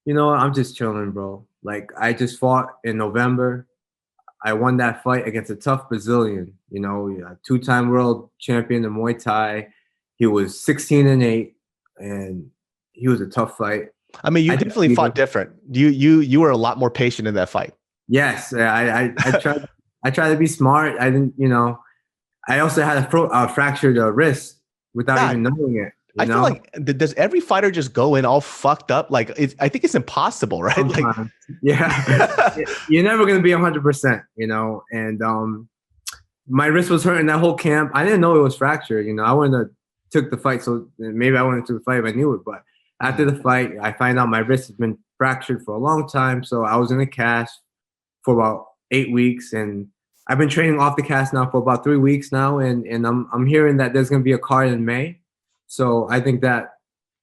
[SPEAKER 1] I'm just chilling, bro. Like, I just fought in November. I won that fight against a tough Brazilian, a 2-time world champion in Muay Thai. He was 16-8. And he was a tough fight. I mean,
[SPEAKER 2] you definitely fought different. You were a lot more patient in that fight.
[SPEAKER 1] Yes, I tried. I tried to be smart. I didn't, I also had a fractured wrist without even knowing it.
[SPEAKER 2] I feel like does every fighter just go in all fucked up? Like, I think it's impossible, right?
[SPEAKER 1] Sometimes. Like, yeah, you're never gonna be 100%. And my wrist was hurting that whole camp. I didn't know it was fractured. I wouldn't have took the fight, so maybe I went into the fight if I knew it. But after the fight, I find out my wrist has been fractured for a long time. So I was in a cast for about 8 weeks, and I've been training off the cast now for about 3 weeks now. And I'm hearing that there's going to be a card in May. So I think that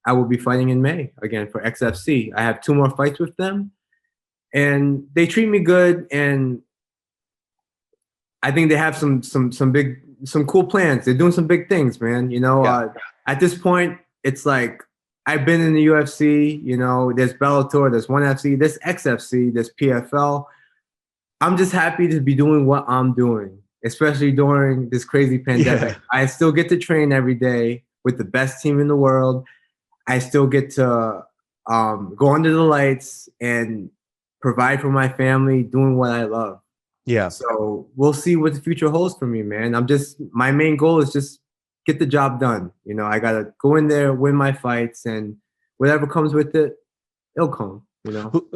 [SPEAKER 1] I will be fighting in May again for XFC. I have 2 more fights with them, and they treat me good. And I think they have some cool plans. They're doing some big things, man. At this point, it's like I've been in the UFC. There's Bellator, there's ONE FC, there's XFC, there's PFL. I'm just happy to be doing what I'm doing, especially during this crazy pandemic. Yeah. I still get to train every day with the best team in the world. I still get to go under the lights and provide for my family, doing what I love.
[SPEAKER 2] Yeah.
[SPEAKER 1] So we'll see what the future holds for me, man. My main goal is just get the job done. I got to go in there, win my fights, and whatever comes with it, it'll come,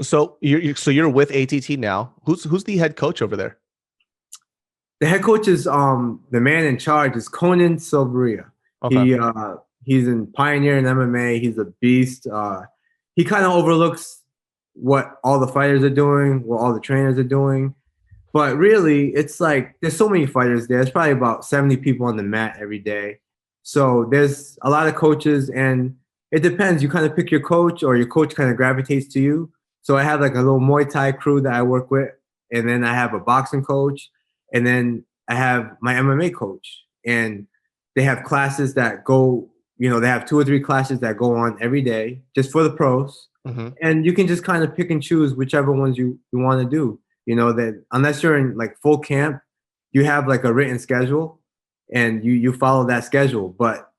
[SPEAKER 2] So you're with ATT now. Who's the head coach over there?
[SPEAKER 1] The head coach is the man in charge is Conan Silveria. Okay. He's in Pioneer in MMA. He's a beast. He kind of overlooks what all the fighters are doing, what all the trainers are doing. But really, it's like there's so many fighters there. There's probably about 70 people on the mat every day. So there's a lot of coaches, and it depends. You kind of pick your coach, or your coach kind of gravitates to you. So I have like a little Muay Thai crew that I work with, and then I have a boxing coach, and then I have my MMA coach. And they have classes that go, they have 2 or 3 classes that go on every day just for the pros.
[SPEAKER 2] Mm-hmm.
[SPEAKER 1] And you can just kind of pick and choose whichever ones you want to do. That unless you're in like full camp, you have like a written schedule and you follow that schedule. But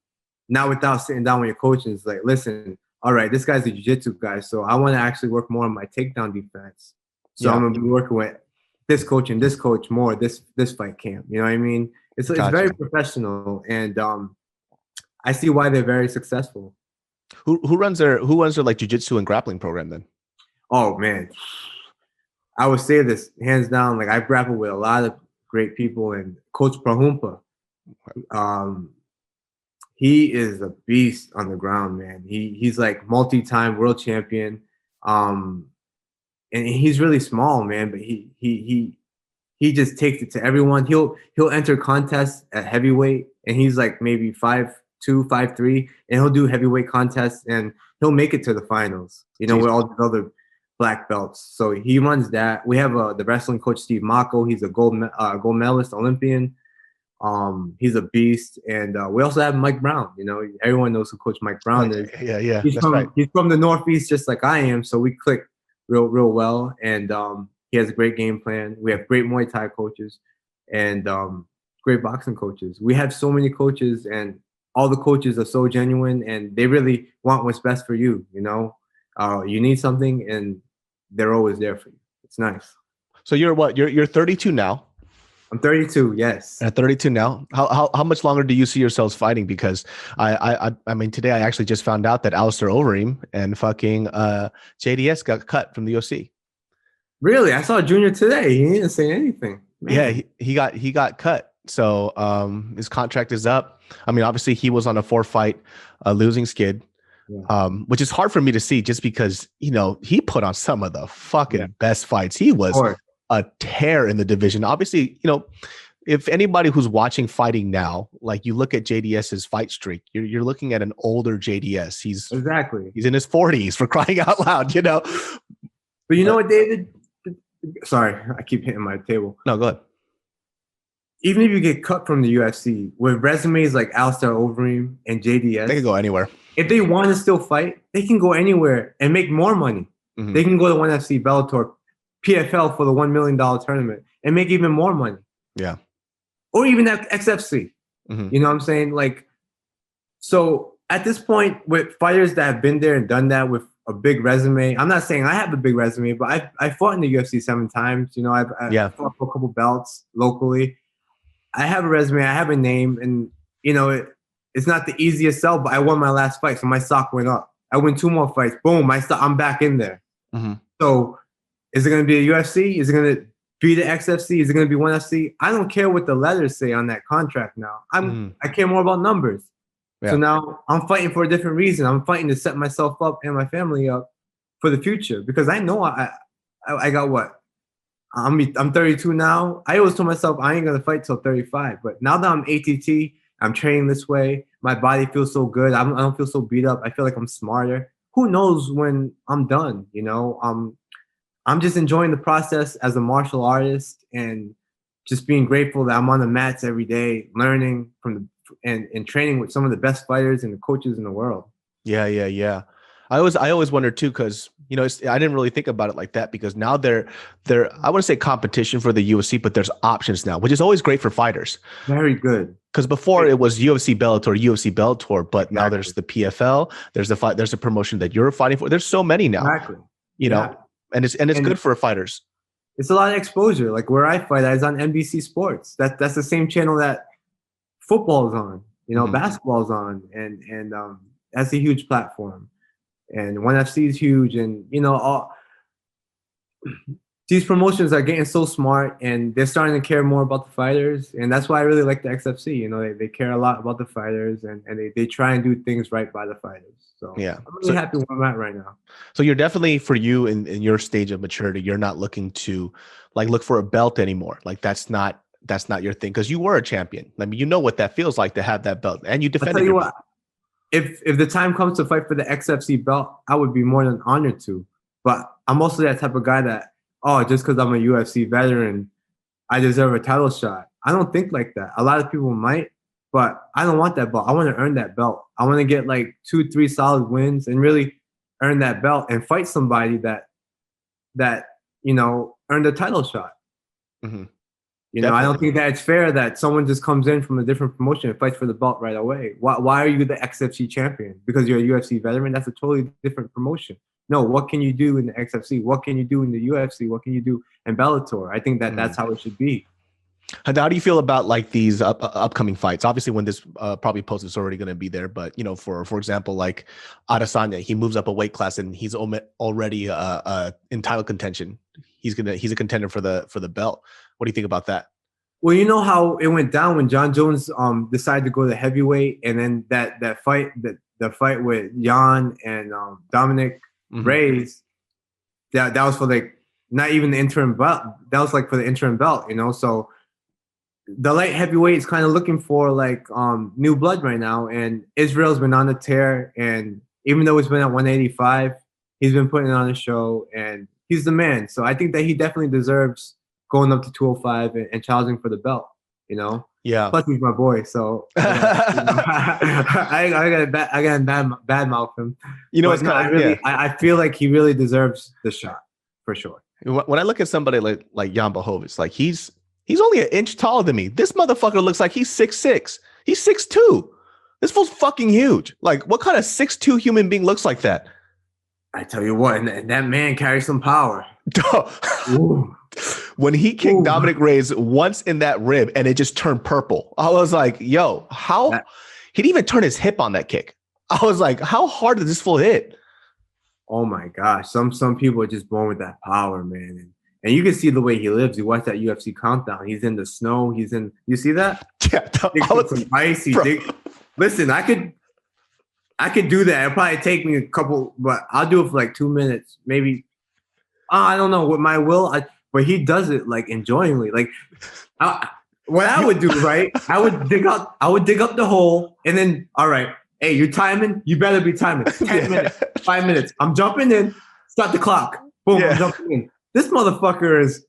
[SPEAKER 1] not without sitting down with your coach and it's like, listen, all right, this guy's a jiu-jitsu guy, so I want to actually work more on my takedown defense. So I'm gonna be working with this coach and this coach more this fight camp. You know what I mean? It's very professional, and I see why they're very successful.
[SPEAKER 2] Who runs their like jiu-jitsu and grappling program then?
[SPEAKER 1] Oh man, I would say this hands down. Like I've grappled with a lot of great people, and Coach Prahumpa, he is a beast on the ground, man. He's like multi-time world champion, and he's really small, man. But he just takes it to everyone. He'll enter contests at heavyweight, and he's like maybe 5'2", 5'3", and he'll do heavyweight contests, and he'll make it to the finals. With all the other black belts. So he runs that. We have the wrestling coach Steve Mako. He's a gold medalist Olympian. He's a beast, and we also have Mike Brown. Everyone knows who Coach Mike Brown is.
[SPEAKER 2] Yeah.
[SPEAKER 1] He's from the Northeast, just like I am. So we click real well, and he has a great game plan. We have great Muay Thai coaches, and great boxing coaches. We have so many coaches, and all the coaches are so genuine, and they really want what's best for you. You need something, and they're always there for you. It's nice.
[SPEAKER 2] So you're what? You're 32 now.
[SPEAKER 1] I'm 32. Yes.
[SPEAKER 2] At 32 now. How much longer do you see yourselves fighting? Because I mean, today I actually just found out that Alistair Overeem and fucking JDS got cut from the UFC.
[SPEAKER 1] Really? I saw Junior today. He didn't say anything.
[SPEAKER 2] Yeah,
[SPEAKER 1] Man.
[SPEAKER 2] he got cut. So his contract is up. I mean, obviously he was on a 4-fight losing skid. Yeah. Which is hard for me to see just because, he put on some of the fucking best fights. He was a tear in the division. Obviously, if anybody who's watching fighting now, like you look at JDS's fight streak, you're looking at an older JDS. He's in his 40s, for crying out loud,
[SPEAKER 1] But you know what, David? Sorry, I keep hitting my table.
[SPEAKER 2] No, go ahead.
[SPEAKER 1] Even if you get cut from the UFC, with resumes like Alistair Overeem and JDS,
[SPEAKER 2] they can go anywhere.
[SPEAKER 1] If they want to still fight, they can go anywhere and make more money. Mm-hmm. They can go to ONE FC, Bellator, PFL for the $1 million tournament and make even more money.
[SPEAKER 2] Yeah.
[SPEAKER 1] Or even at XFC.
[SPEAKER 2] Mm-hmm.
[SPEAKER 1] You know what I'm saying? So at this point, with fighters that have been there and done that with a big resume, I'm not saying I have a big resume, but I fought in the UFC 7 times. I fought for a couple belts locally. I have a resume, I have a name, and it's not the easiest sell, but I won my last fight, so my stock went up. I win 2 more fights, boom, I'm back in there. Mm-hmm. So is it going to be a UFC? Is it going to be the XFC? Is it going to be ONE FC? I don't care what the letters say on that contract now. I care more about numbers. Yeah. So now I'm fighting for a different reason. I'm fighting to set myself up and my family up for the future, because I know I got what? I'm 32 now. I always told myself I ain't going to fight till 35. But now that I'm ATT, I'm training this way, my body feels so good. I don't feel so beat up. I feel like I'm smarter. Who knows when I'm done, I'm just enjoying the process as a martial artist and just being grateful that I'm on the mats every day, learning and training with some of the best fighters and the coaches in the world.
[SPEAKER 2] Yeah. I always wondered too, because I didn't really think about it like that, because now they're I wouldn't say competition for the UFC, but there's options now, which is always great for fighters.
[SPEAKER 1] Very good.
[SPEAKER 2] Because before it was UFC Bellator, but now there's the PFL, there's a promotion that you're fighting for. There's so many now.
[SPEAKER 1] Exactly.
[SPEAKER 2] And it's good for fighters.
[SPEAKER 1] It's a lot of exposure. Like where I fight, I was on NBC Sports. That's the same channel that football is on. Mm-hmm. Basketball is on, and that's a huge platform. And ONE FC is huge, and these promotions are getting so smart and they're starting to care more about the fighters. And that's why I really like the XFC. You know, they care a lot about the fighters and they try and do things right by the fighters. So
[SPEAKER 2] yeah,
[SPEAKER 1] I'm really happy where I'm at right now.
[SPEAKER 2] So you're definitely, for you in your stage of maturity, you're not looking to like look for a belt anymore. Like that's not your thing, because you were a champion. I mean, you know what that feels like to have that belt, and you defended your belt.
[SPEAKER 1] If the time comes to fight for the XFC belt, I would be more than honored to. But I'm also that type of guy that, just because I'm a UFC veteran, I deserve a title shot. I don't think like that. A lot of people might, but I don't want that belt. I want to earn that belt. I want to get like 2-3 solid wins and really earn that belt and fight somebody that earned a title shot.
[SPEAKER 2] Mm-hmm.
[SPEAKER 1] I don't think that it's fair that someone just comes in from a different promotion and fights for the belt right away. Why are you the XFC champion? Because you're a UFC veteran? That's a totally different promotion. No, what can you do in the XFC? What can you do in the UFC? What can you do in Bellator? I think that's how it should be.
[SPEAKER 2] How do you feel about like these upcoming fights? Obviously, when this probably post is already going to be there, but for example, like Adesanya, he moves up a weight class and he's already in title contention. He's a contender for the belt. What do you think about that?
[SPEAKER 1] Well, you know how it went down when John Jones decided to go to heavyweight, and then that fight, the fight with Jan and Dominic Reyes, that was for like not even the interim belt. That was like for the interim belt, So the light heavyweight is kind of looking for like new blood right now, and Israel's been on the tear, and even though he's been at 185, he's been putting on a show, and he's the man. So I think that he definitely deserves going up to 205 and challenging for the belt.
[SPEAKER 2] Yeah.
[SPEAKER 1] Plus he's my boy, so I gotta bad mouth him. I feel like he really deserves the shot for sure.
[SPEAKER 2] When I look at somebody like Jan Blachowicz, like he's only an inch taller than me. This motherfucker looks like he's 6'6". He's 6'2". This fool's fucking huge. Like, what kind of 6'2" human being looks like that?
[SPEAKER 1] I tell you what, and that man carries some power.
[SPEAKER 2] When he kicked Dominic Reyes once in that rib and it just turned purple, I was like, yo, how? He didn't even turn his hip on that kick. I was like, how hard did this fool hit?
[SPEAKER 1] Oh my gosh. Some people are just born with that power, man. And you can see the way he lives. You watch that UFC countdown. He's in the snow. You see that?
[SPEAKER 2] Yeah.
[SPEAKER 1] Some icy. Listen, I could do that. It'll probably take me a couple, but I'll do it for like 2 minutes, maybe. I don't know, with my will. But he does it like enjoyingly. Like, what I would do, right? I would dig up the hole, and then, all right, hey, you're timing. You better be timing. 10 minutes, 5 minutes. I'm jumping in. Start the clock. Boom, I'm jumping in. This motherfucker is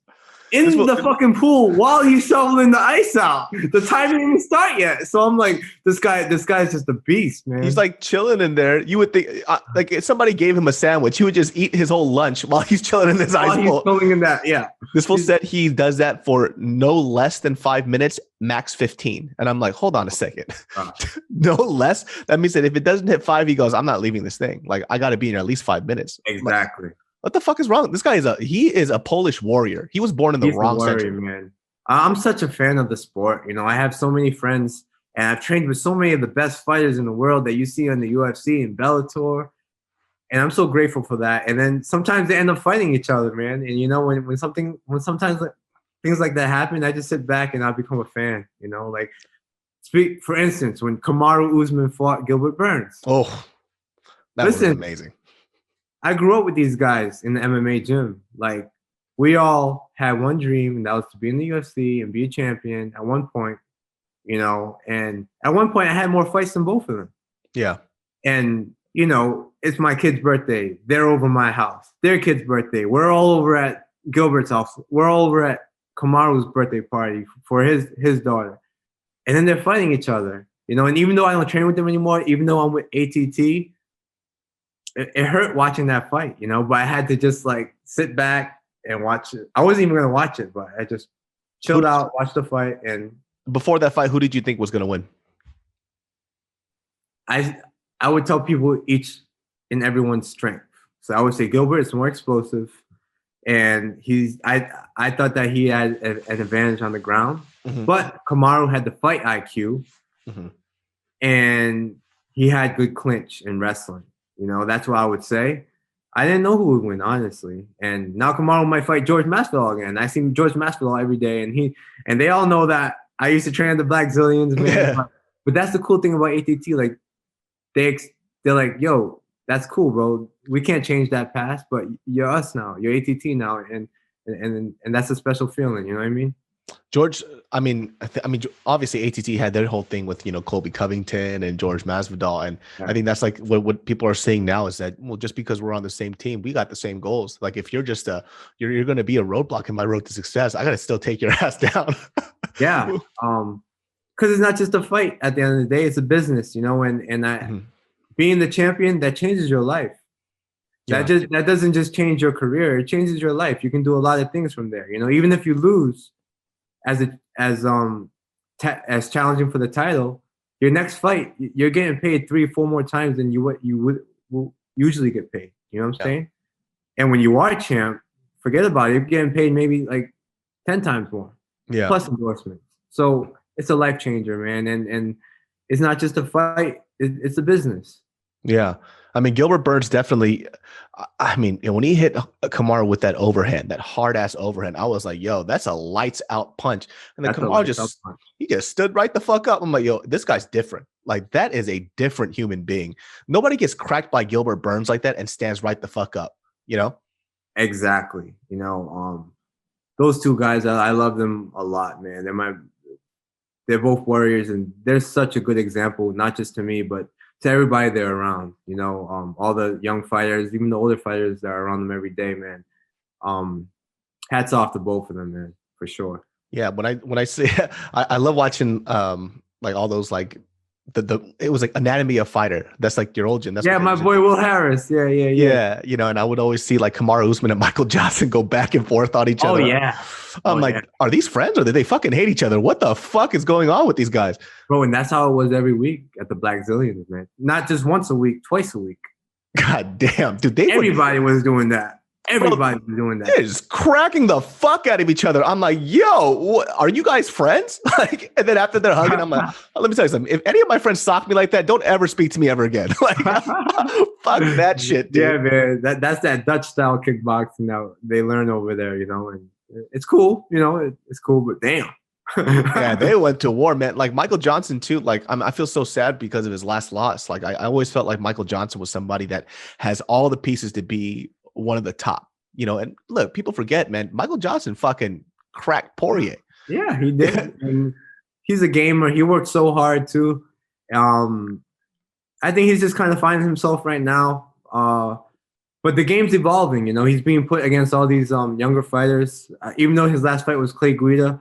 [SPEAKER 1] in the fucking pool while he's shoveling the ice out. The time didn't even start yet. So I'm like, this guy's just a beast, man.
[SPEAKER 2] He's like chilling in there. You would think, like, if somebody gave him a sandwich, he would just eat his whole lunch while he's chilling in this ice pool.
[SPEAKER 1] He's chilling in that, yeah.
[SPEAKER 2] This fool said he does that for no less than 5 minutes, max 15. And I'm like, hold on a second. No less? That means that if it doesn't hit 5, he goes, I'm not leaving this thing. Like, I got to be in here at least 5 minutes.
[SPEAKER 1] Exactly.
[SPEAKER 2] Like, what the fuck is wrong? This guy is a Polish warrior. He was born in the wrong century,
[SPEAKER 1] man. I'm such a fan of the sport. I have so many friends, and I've trained with so many of the best fighters in the world that you see on the UFC and Bellator, and I'm so grateful for that. And then sometimes they end up fighting each other, man. And when sometimes things like that happen, I just sit back and I become a fan. Like, for instance, when Kamaru Usman fought Gilbert Burns.
[SPEAKER 2] Oh, that was amazing.
[SPEAKER 1] I grew up with these guys in the MMA gym. Like, we all had one dream, and that was to be in the UFC and be a champion at one point, and at one point I had more fights than both of them. Yeah. And, it's my kid's birthday. They're over my house. Their kid's birthday. We're all over at Gilbert's house. We're all over at Kamaru's birthday party for his daughter. And then they're fighting each other, and even though I don't train with them anymore, even though I'm with ATT, it hurt watching that fight, but I had to just like sit back and watch it. I wasn't even going to watch it, but I just chilled out, watched the fight. And
[SPEAKER 2] before that fight, who did you think was going to win?
[SPEAKER 1] I would tell people each and everyone's strength. So I would say Gilbert is more explosive, and I thought that he had an advantage on the ground, but Kamaru had the fight IQ, and he had good clinch in wrestling. That's what I would say. I didn't know who would win, honestly. And now Kamaru might fight George Masvidal again. I see George Masvidal every day, and they all know that I used to train at the Black Zillions, man.
[SPEAKER 2] Yeah.
[SPEAKER 1] But that's the cool thing about ATT. Like they're like, yo, that's cool, bro. We can't change that past, but you're us now. You're ATT now, and that's a special feeling. You know what I mean?
[SPEAKER 2] George, I mean, obviously ATT had their whole thing with, Colby Covington and George Masvidal. And
[SPEAKER 1] Yeah.
[SPEAKER 2] I think that's like what people are saying now is that, well, just because we're on the same team, we got the same goals. Like if you're just you're going to be a roadblock in my road to success, I got to still take your ass down.
[SPEAKER 1] Yeah. Because it's not just a fight at the end of the day, it's a business, and being the champion, that changes your life.
[SPEAKER 2] Yeah.
[SPEAKER 1] That doesn't just change your career, it changes your life. You can do a lot of things from there. Even if you lose as challenging for the title, your next fight, you're getting paid 3-4 more times than you would usually get paid. You know what I'm saying? And when you are champ, forget about it. You're getting paid maybe like 10 times more.
[SPEAKER 2] Yeah.
[SPEAKER 1] Plus endorsements. So it's a life changer, man. And it's not just a fight, it's a business.
[SPEAKER 2] Yeah. I mean, Gilbert Burns definitely, I mean, when he hit Kamaru with that overhand, that hard ass overhand, I was like, yo, that's a lights out punch. And then Kamaru just stood right the fuck up. I'm like, yo, this guy's different. Like that is a different human being. Nobody gets cracked by Gilbert Burns like that and stands right the fuck up,
[SPEAKER 1] Exactly. Those two guys, I love them a lot, man. They're both warriors, and they're such a good example, not just to me, but to everybody they're around. All the young fighters, even the older fighters that are around them every day, man. Hats off to both of them, man, for sure.
[SPEAKER 2] Yeah, when I say I love watching like all those like it was like Anatomy of Fighter. That's like your old gym. That's
[SPEAKER 1] my boy Will Harris. Yeah.
[SPEAKER 2] And I would always see like Kamaru Usman and Michael Johnson go back and forth on each other.
[SPEAKER 1] Oh yeah.
[SPEAKER 2] I'm like, are these friends or do they fucking hate each other? What the fuck is going on with these guys?
[SPEAKER 1] Bro, and that's how it was every week at the Black Zillions, man. Not just once a week, twice a week.
[SPEAKER 2] God damn, dude.
[SPEAKER 1] Everybody was doing that. Everybody was doing that.
[SPEAKER 2] They're just cracking the fuck out of each other. I'm like, yo, are you guys friends? Like, and then after they're hugging, I'm like, let me tell you something. If any of my friends sock me like that, don't ever speak to me ever again. Like, fuck that shit, dude.
[SPEAKER 1] Yeah, man. That's that Dutch style kickboxing that they learn over there, and it's cool. It's cool, but damn.
[SPEAKER 2] Yeah, they went to war, man. Like Michael Johnson too. Like I feel so sad because of his last loss. Like I always felt like Michael Johnson was somebody that has all the pieces to be one of the top, and look, people forget, man, Michael Johnson fucking cracked Poirier.
[SPEAKER 1] Yeah, he did. And he's a gamer. He worked so hard too. I think he's just kind of finding himself right now. But the game's evolving, he's being put against all these younger fighters. Even though his last fight was Clay Guida,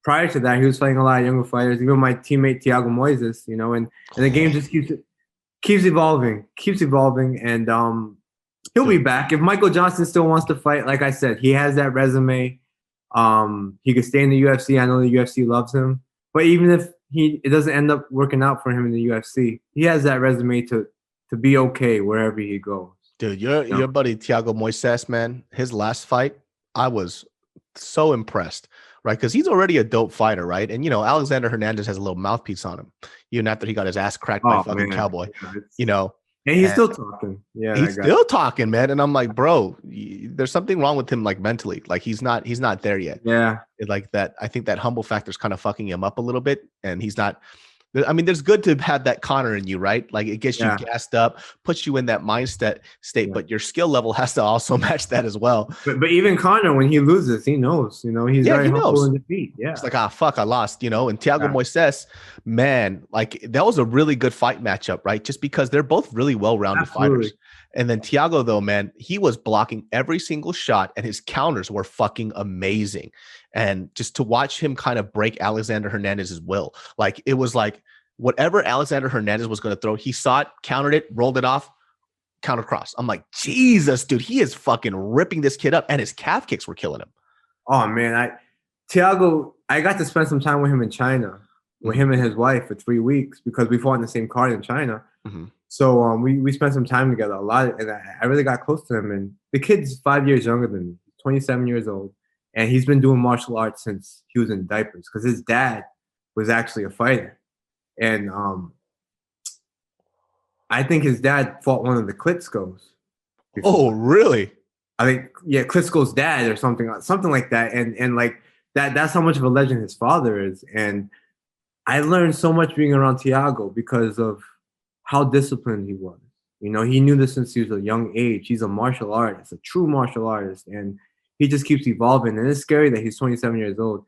[SPEAKER 1] prior to that, he was fighting a lot of younger fighters, even my teammate Thiago Moises, and the game just keeps evolving, and he'll be back. If Michael Johnson still wants to fight, like I said, he has that resume. He could stay in the UFC. I know the UFC loves him. But even if it doesn't end up working out for him in the UFC, he has that resume to be okay wherever he goes.
[SPEAKER 2] Dude, your buddy Thiago Moises, man, his last fight, I was so impressed, right? Because he's already a dope fighter, right? And, Alexander Hernandez has a little mouthpiece on him, even after he got his ass cracked by fucking Cowboy,
[SPEAKER 1] And he's still talking. Yeah,
[SPEAKER 2] he's still talking, man. And I'm like, bro, there's something wrong with him, like mentally. Like he's not there yet.
[SPEAKER 1] Yeah.
[SPEAKER 2] Like that. I think that humble factor is kind of fucking him up a little bit. And he's not. I mean, there's good to have that Connor in you, right? Like it gets you gassed up, puts you in that mindset state, but your skill level has to also match that as well.
[SPEAKER 1] But even Connor, when he loses, he knows, he's very humble in defeat. Yeah.
[SPEAKER 2] It's like, fuck, I lost, And Thiago Moises, man, like that was a really good fight matchup, right? Just because they're both really well-rounded fighters. And then Thiago, though, man, he was blocking every single shot and his counters were fucking amazing. And just to watch him kind of break Alexander Hernandez's will, like it was like whatever Alexander Hernandez was going to throw, he saw it, countered it, rolled it off, counter cross. I'm like, Jesus, dude, he is fucking ripping this kid up, and his calf kicks were killing him.
[SPEAKER 1] Oh man, Thiago, I got to spend some time with him in China, with him and his wife for 3 weeks because we fought in the same card in China.
[SPEAKER 2] Mm-hmm.
[SPEAKER 1] So we spent some time together a lot, and I really got close to him. And the kid's 5 years younger than me, 27 years old. And he's been doing martial arts since he was in diapers because his dad was actually a fighter. And I think his dad fought one of the Klitschko's.
[SPEAKER 2] Oh, really?
[SPEAKER 1] I think, yeah, Klitschko's dad or something like that. And like that's how much of a legend his father is. And I learned so much being around Thiago because of how disciplined he was. You know, he knew this since he was a young age. He's a martial artist, a true martial artist, and he just keeps evolving. And it's scary that he's 27 years old.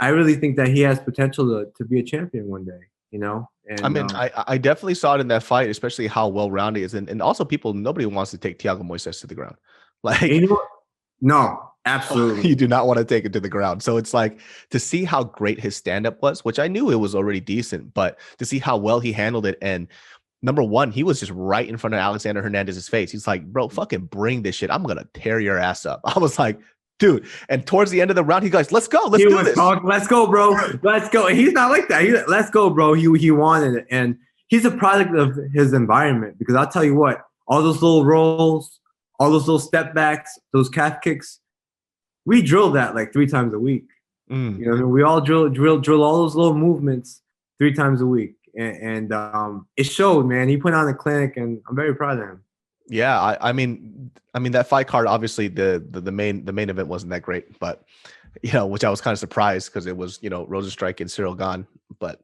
[SPEAKER 1] I really think that he has potential to be a champion one day, you know? And
[SPEAKER 2] I mean, I definitely saw it in that fight, especially how well-rounded he is. And also nobody wants to take Thiago Moises to the ground. Like,
[SPEAKER 1] you know, no, absolutely.
[SPEAKER 2] You do not want to take it to the ground. So it's like to see how great his stand-up was, which I knew it was already decent, but to see how well he handled it. And number one, he was just right in front of Alexander Hernandez's face. He's like, bro, fucking bring this shit. I'm going to tear your ass up. I was like, dude. And towards the end of the round, he goes, let's go. Let's do this.
[SPEAKER 1] Let's go, bro. Let's go. And he's not like that. Let's go, bro. He wanted it. And he's a product of his environment, because I'll tell you what, all those little rolls, all those little step backs, those calf kicks, we drill that like 3 times a week. You know, we all drill all those little movements 3 times a week. And it showed, man. He put on a clinic, and I'm very proud of him.
[SPEAKER 2] Yeah, I mean that fight card, obviously the main event wasn't that great, but you know, which I was kind of surprised because it was, you know, Rosenstrike and Cyril Gane, but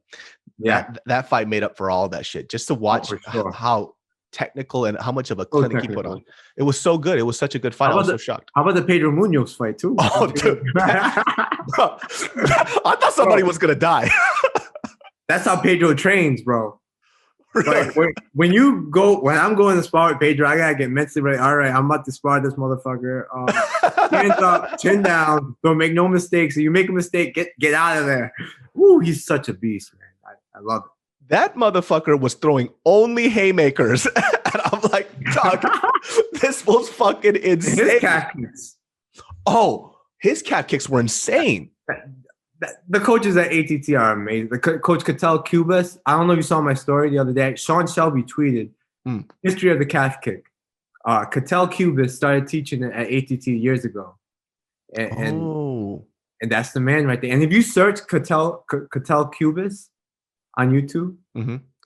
[SPEAKER 2] yeah, that fight made up for all that shit. Just to watch how technical and how much of a clinic he put on. It was so good. It was such a good fight. I was so shocked.
[SPEAKER 1] How about the Pedro Munoz fight too?
[SPEAKER 2] Oh, dude. Bro, I thought somebody was gonna die.
[SPEAKER 1] That's how Pedro trains, bro.
[SPEAKER 2] Really?
[SPEAKER 1] Like when I'm going to spar with Pedro, I gotta get mentally ready. All right, I'm about to spar this motherfucker. Hands up, chin down. Don't make no mistakes. If you make a mistake, get out of there. Woo, he's such a beast, man. I love it.
[SPEAKER 2] That motherfucker was throwing only haymakers. And I'm like, dog, this was fucking insane.
[SPEAKER 1] His calf kicks.
[SPEAKER 2] Oh, his calf kicks were insane.
[SPEAKER 1] The coaches at ATT are amazing. The coach Cattell Cubas, I don't know if you saw my story the other day. Sean Shelby tweeted, history of the calf kick. Cattell Cubas started teaching it at ATT years ago. And that's the man right there. And if you search Cattell Cubas on YouTube,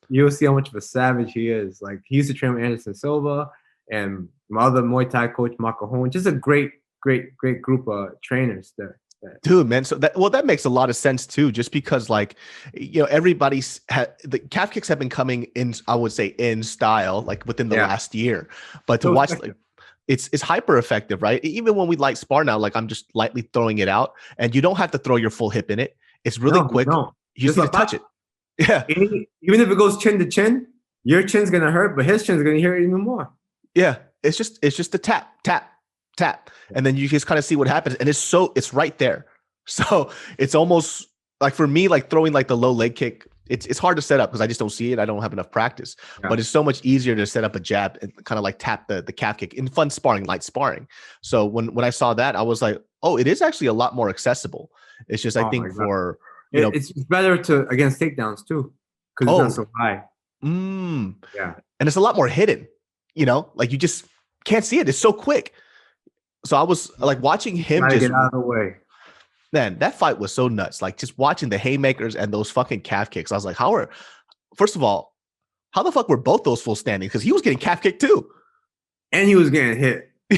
[SPEAKER 1] you'll see how much of a savage he is. Like, he used to train with Anderson Silva and my other Muay Thai coach, Makahon. Just a great group of trainers there.
[SPEAKER 2] Dude, man. So that makes a lot of sense too, just because, like, you know, the calf kicks have been coming in, I would say, in style, like within the last year. But to watch, like, it's hyper effective, right? Even when we light spar now, like, I'm just lightly throwing it out, and you don't have to throw your full hip in it. It's really quick. No. You just need to touch it. Yeah.
[SPEAKER 1] Even if it goes chin to chin, your chin's gonna hurt, but his chin's gonna hurt even more.
[SPEAKER 2] Yeah. It's just a tap, and then you just kind of see what happens, and it's right there. So it's almost like, for me, like throwing like the low leg kick, it's hard to set up because I just don't see it. I don't have enough practice, but it's so much easier to set up a jab and kind of like tap the calf kick in fun sparring, light sparring. So when I saw that, I was like, oh, it is actually a lot more accessible. It's just, I think for, you know,
[SPEAKER 1] it's better against takedowns too, because it's not so high.
[SPEAKER 2] Yeah. And it's a lot more hidden, you know, like you just can't see it. It's so quick. So I was like watching him just
[SPEAKER 1] get out of the way.
[SPEAKER 2] Man, that fight was so nuts. Like, just watching the haymakers and those fucking calf kicks. I was like, first of all, how the fuck were both those full standing? Because he was getting calf kicked too.
[SPEAKER 1] And he was getting hit. He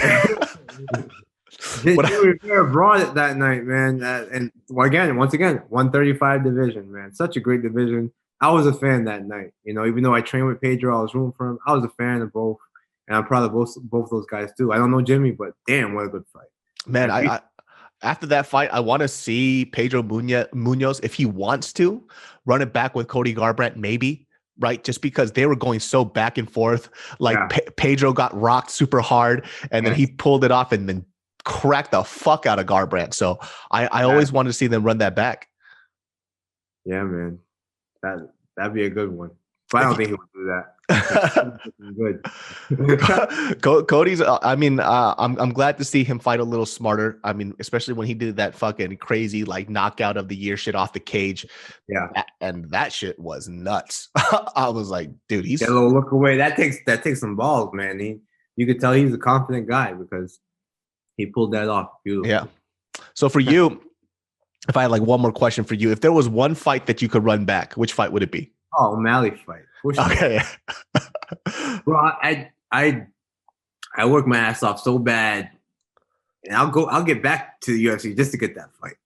[SPEAKER 1] was very broad that night, man. And once again, 135 division, man. Such a great division. I was a fan that night. You know, even though I trained with Pedro, I was rooting for him. I was a fan of both. And I'm proud of both those guys too. I don't know Jimmy, but damn, what a good fight.
[SPEAKER 2] Man, I after that fight, I want to see Pedro Munoz, if he wants to, run it back with Cody Garbrandt, maybe, right? Just because they were going so back and forth. Like, Pedro got rocked super hard, and then he pulled it off and then cracked the fuck out of Garbrandt. So I always wanted to see them run that back. Yeah,
[SPEAKER 1] man. That'd be a good one. But I don't think he would do that.
[SPEAKER 2] Good. Cody's. I mean, I'm glad to see him fight a little smarter. I mean, especially when he did that fucking crazy like knockout of the year shit off the cage.
[SPEAKER 1] Yeah,
[SPEAKER 2] and that shit was nuts. I was like, dude, he's
[SPEAKER 1] get a little look away. That takes some balls, man. You could tell he's a confident guy because he pulled that off. Beautiful.
[SPEAKER 2] Yeah. So for you, if I had like one more question for you, if there was one fight that you could run back, which fight would it be?
[SPEAKER 1] Oh, Malley fight.
[SPEAKER 2] Okay.
[SPEAKER 1] Bro, I I work my ass off so bad, and I'll get back to the UFC just to get that fight.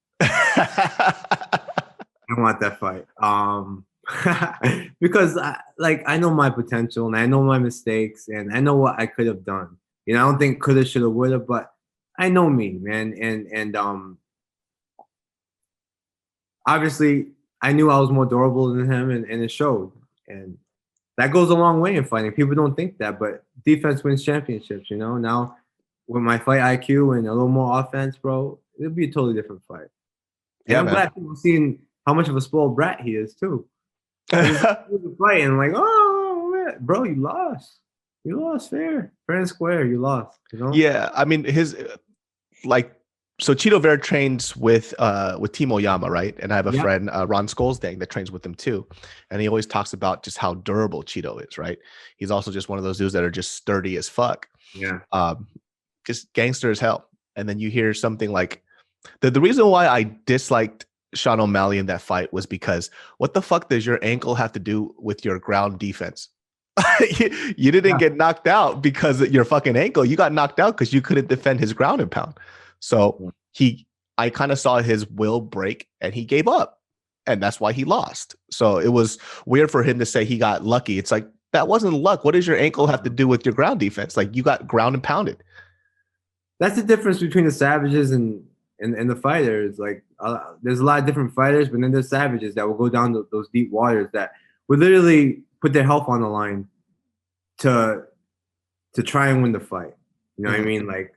[SPEAKER 1] I want that fight. Because I know my potential and I know my mistakes and I know what I could have done. You know, I don't think coulda, shoulda, woulda, but I know me, man. And obviously I knew I was more durable than him, and it showed. And that goes a long way in fighting. People don't think that, but defense wins championships, you know? Now with my fight IQ and a little more offense, bro, it'll be a totally different fight. And I'm glad people seeing how much of a spoiled brat he is too. The fight and like, oh man, bro, you lost. You lost fair and square. You lost. You know?
[SPEAKER 2] Yeah, I mean so Cheeto Vera trains with Timo Yama, right? And I have a friend, Ron Skolsdang, that trains with him too. And he always talks about just how durable Cheeto is, right? He's also just one of those dudes that are just sturdy as fuck.
[SPEAKER 1] Yeah.
[SPEAKER 2] Just gangster as hell. And then you hear something like the reason why I disliked Sean O'Malley in that fight was because what the fuck does your ankle have to do with your ground defense? You didn't get knocked out because of your fucking ankle. You got knocked out because you couldn't defend his ground and pound. So I kind of saw his will break and he gave up, and that's why he lost. So it was weird for him to say he got lucky. It's like, that wasn't luck. What does your ankle have to do with your ground defense? Like, you got ground and pounded.
[SPEAKER 1] That's the difference between the savages and the fighters. Like, there's a lot of different fighters, but then there's savages that will go down those deep waters that would literally put their health on the line to try and win the fight. You know what I mean? Like,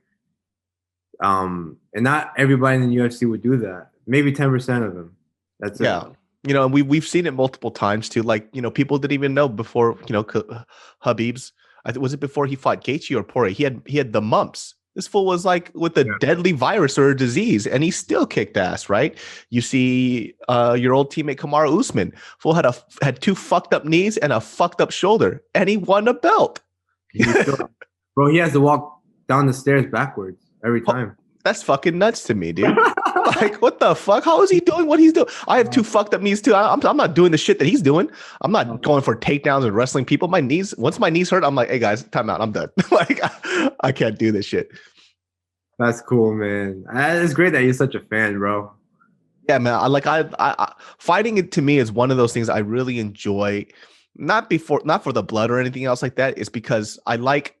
[SPEAKER 1] and not everybody in the UFC would do that. Maybe 10% of them. That's it.
[SPEAKER 2] Yeah. You know, and we've seen it multiple times too. Like, you know, people didn't even know before, you know, Habib's, was it before he fought Gaethje or Poirier? He had the mumps. This fool was like with a deadly virus or a disease, and he still kicked ass, right? You see your old teammate Kamaru Usman. Fool had two fucked up knees and a fucked up shoulder, and he won a belt.
[SPEAKER 1] Bro, he has to walk down the stairs backwards every time.
[SPEAKER 2] That's fucking nuts to me, dude. Like, what the fuck? How is he doing what he's doing? I have two fucked up knees too. I'm not doing the shit that he's doing. I'm not going for takedowns and wrestling people. My knees, once my knees hurt, I'm like, hey guys, time out. I'm done. Like, I can't do this shit.
[SPEAKER 1] That's cool, man. It's great that you're such a fan, bro.
[SPEAKER 2] Yeah, man. I fighting it to me is one of those things I really enjoy. Not for the blood or anything else like that. It's because I like.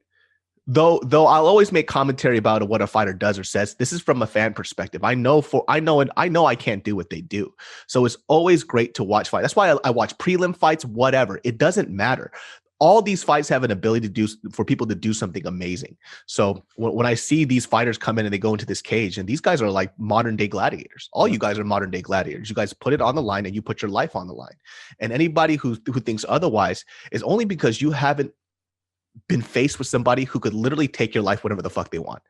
[SPEAKER 2] Though I'll always make commentary about what a fighter does or says. This is from a fan perspective. I know I can't do what they do. So it's always great to watch fight. That's why I watch prelim fights, whatever. It doesn't matter. All these fights have an ability for people to do something amazing. So when I see these fighters come in and they go into this cage, and these guys are like modern day gladiators. All you guys are modern day gladiators. You guys put it on the line and you put your life on the line. And anybody who thinks otherwise is only because you haven't been faced with somebody who could literally take your life whatever the fuck they want.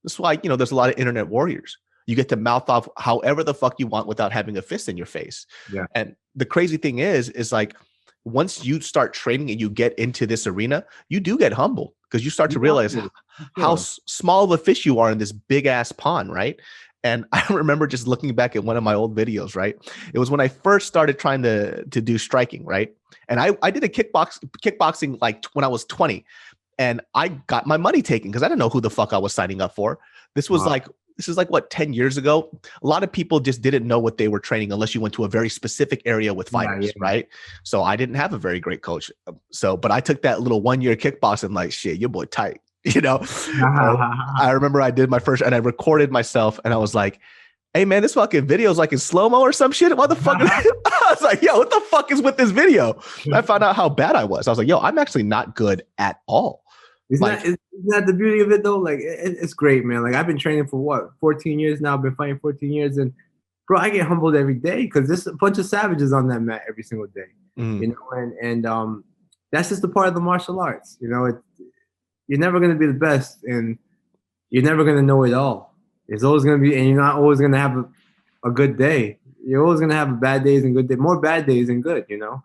[SPEAKER 2] That's why, you know, there's a lot of internet warriors. You get to mouth off however the fuck you want without having a fist in your face. Yeah. And the crazy thing is like, once you start training and you get into this arena, you do get humbled because you start to realize how small of a fish you are in this big ass pond, right? And I remember just looking back at one of my old videos, right? It was when I first started trying to do striking, right? And I did a kickboxing like when I was 20, and I got my money taken because I didn't know who the fuck I was signing up for. This is like what, 10 years ago? A lot of people just didn't know what they were training unless you went to a very specific area with fighters, right? So I didn't have a very great coach. But I took that little 1 year kickboxing like, shit, your boy tight. You know, I remember I did my first and I recorded myself and I was like, hey man, this fucking video is like in slow-mo or some shit. What the fuck? I was like, yo, what the fuck is with this video? I found out how bad I was. I was like, yo, I'm actually not good at all.
[SPEAKER 1] Isn't that the beauty of it though? Like it's great, man. Like I've been training for what, 14 years now. I've been fighting 14 years, and bro, I get humbled every day because there's a bunch of savages on that mat every single day. You know, and that's just a part of the martial arts. You know, you're never gonna be the best, and you're never gonna know it all. It's always gonna be, and you're not always gonna have a good day. You're always gonna have bad days and good days. More bad days than good, you know.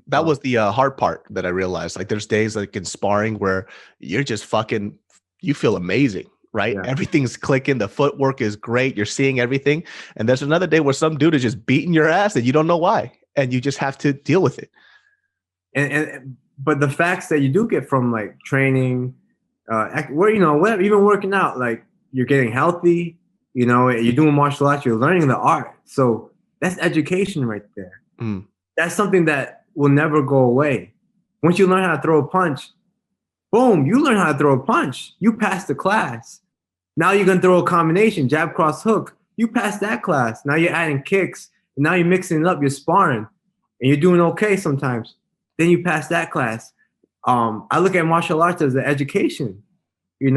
[SPEAKER 2] That was the hard part that I realized. Like, there's days like in sparring where you're just fucking, you feel amazing, right? Yeah. Everything's clicking. The footwork is great. You're seeing everything. And there's another day where some dude is just beating your ass and you don't know why, and you just have to deal with it.
[SPEAKER 1] But the facts that you do get from like training, where, whatever, even working out, like you're getting healthy, you're doing martial arts, you're learning the art. So that's education right there. That's something that will never go away. Once you learn how to throw a punch, boom, you learn how to throw a punch. You pass the class. Now you're going to throw a combination, jab, cross, hook. You pass that class. Now you're adding kicks. And now you're mixing it up. You're sparring. And you're doing okay sometimes. Then you pass that class. I look at martial arts as an education. You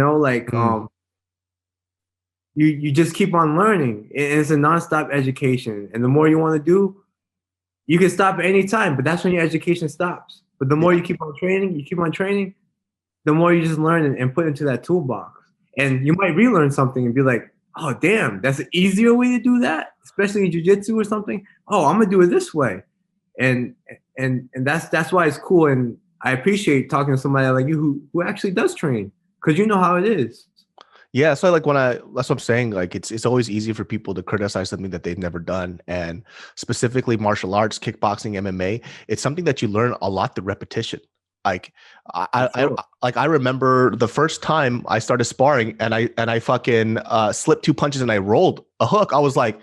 [SPEAKER 1] just keep on learning. And it's a nonstop education. And the more you want to do, you can stop at any time. But that's when your education stops. But the more you keep on training, the more you just learn and put into that toolbox. And you might relearn something and be like, oh, damn, that's an easier way to do that, especially in jiu-jitsu or something. Oh, I'm going to do it this way. And that's why it's cool. And I appreciate talking to somebody like you who actually does train, because you know how it is.
[SPEAKER 2] Yeah, so that's what I'm saying. Like it's always easy for people to criticize something that they've never done, and specifically martial arts, kickboxing, MMA. It's something that you learn a lot through repetition. Like I remember the first time I started sparring and I fucking slipped 2 punches and I rolled a hook. I was like,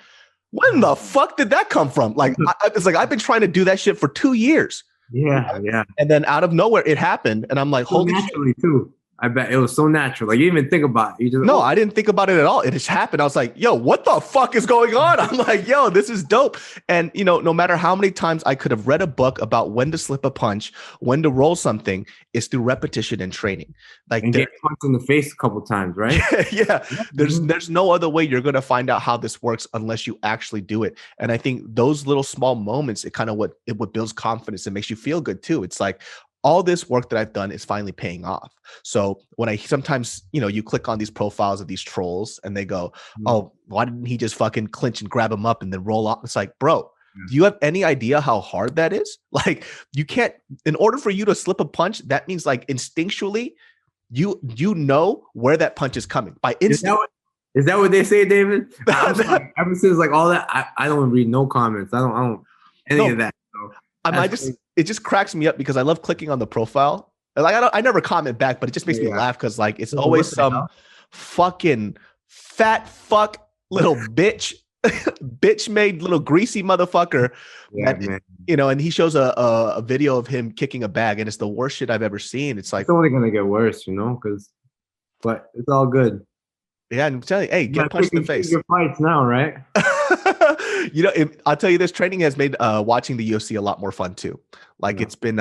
[SPEAKER 2] when the fuck did that come from? Like it's like I've been trying to do that shit for 2 years.
[SPEAKER 1] Yeah.
[SPEAKER 2] And then out of nowhere it happened, and I'm like, holy shit.
[SPEAKER 1] Too. I bet it was so natural. Like you didn't even think about it.
[SPEAKER 2] No, I didn't think about it at all. It just happened. I was like, yo, what the fuck is going on? I'm like, yo, this is dope. And, no matter how many times I could have read a book about when to slip a punch, when to roll something, it's through repetition and training. Like,
[SPEAKER 1] and get punched in the face a couple times, right?
[SPEAKER 2] Yeah. There's no other way you're going to find out how this works unless you actually do it. And I think those little small moments, it what builds confidence and makes you feel good too. It's like, all this work that I've done is finally paying off. So when I sometimes, you click on these profiles of these trolls and they go, oh, why didn't he just fucking clinch and grab him up and then roll off? It's like, bro, do you have any idea how hard that is? Like you can't, in order for you to slip a punch, that means like instinctually, you know where that punch is coming by instinct.
[SPEAKER 1] Is that what they say, David? Ever since like all that, I don't read no comments. I don't any of that. So
[SPEAKER 2] it just cracks me up because I love clicking on the profile. Like I never comment back, but it just makes me laugh because like it's always some fucking fat fuck little bitch made little greasy motherfucker.
[SPEAKER 1] Yeah,
[SPEAKER 2] that, and he shows a video of him kicking a bag, and it's the worst shit I've ever seen. It's like
[SPEAKER 1] it's only gonna get worse, but it's all good.
[SPEAKER 2] Yeah, and I'm telling you, hey, get punched in the face.
[SPEAKER 1] Your fights now, right?
[SPEAKER 2] I'll tell you this, training has made watching the UFC a lot more fun too. Like it's been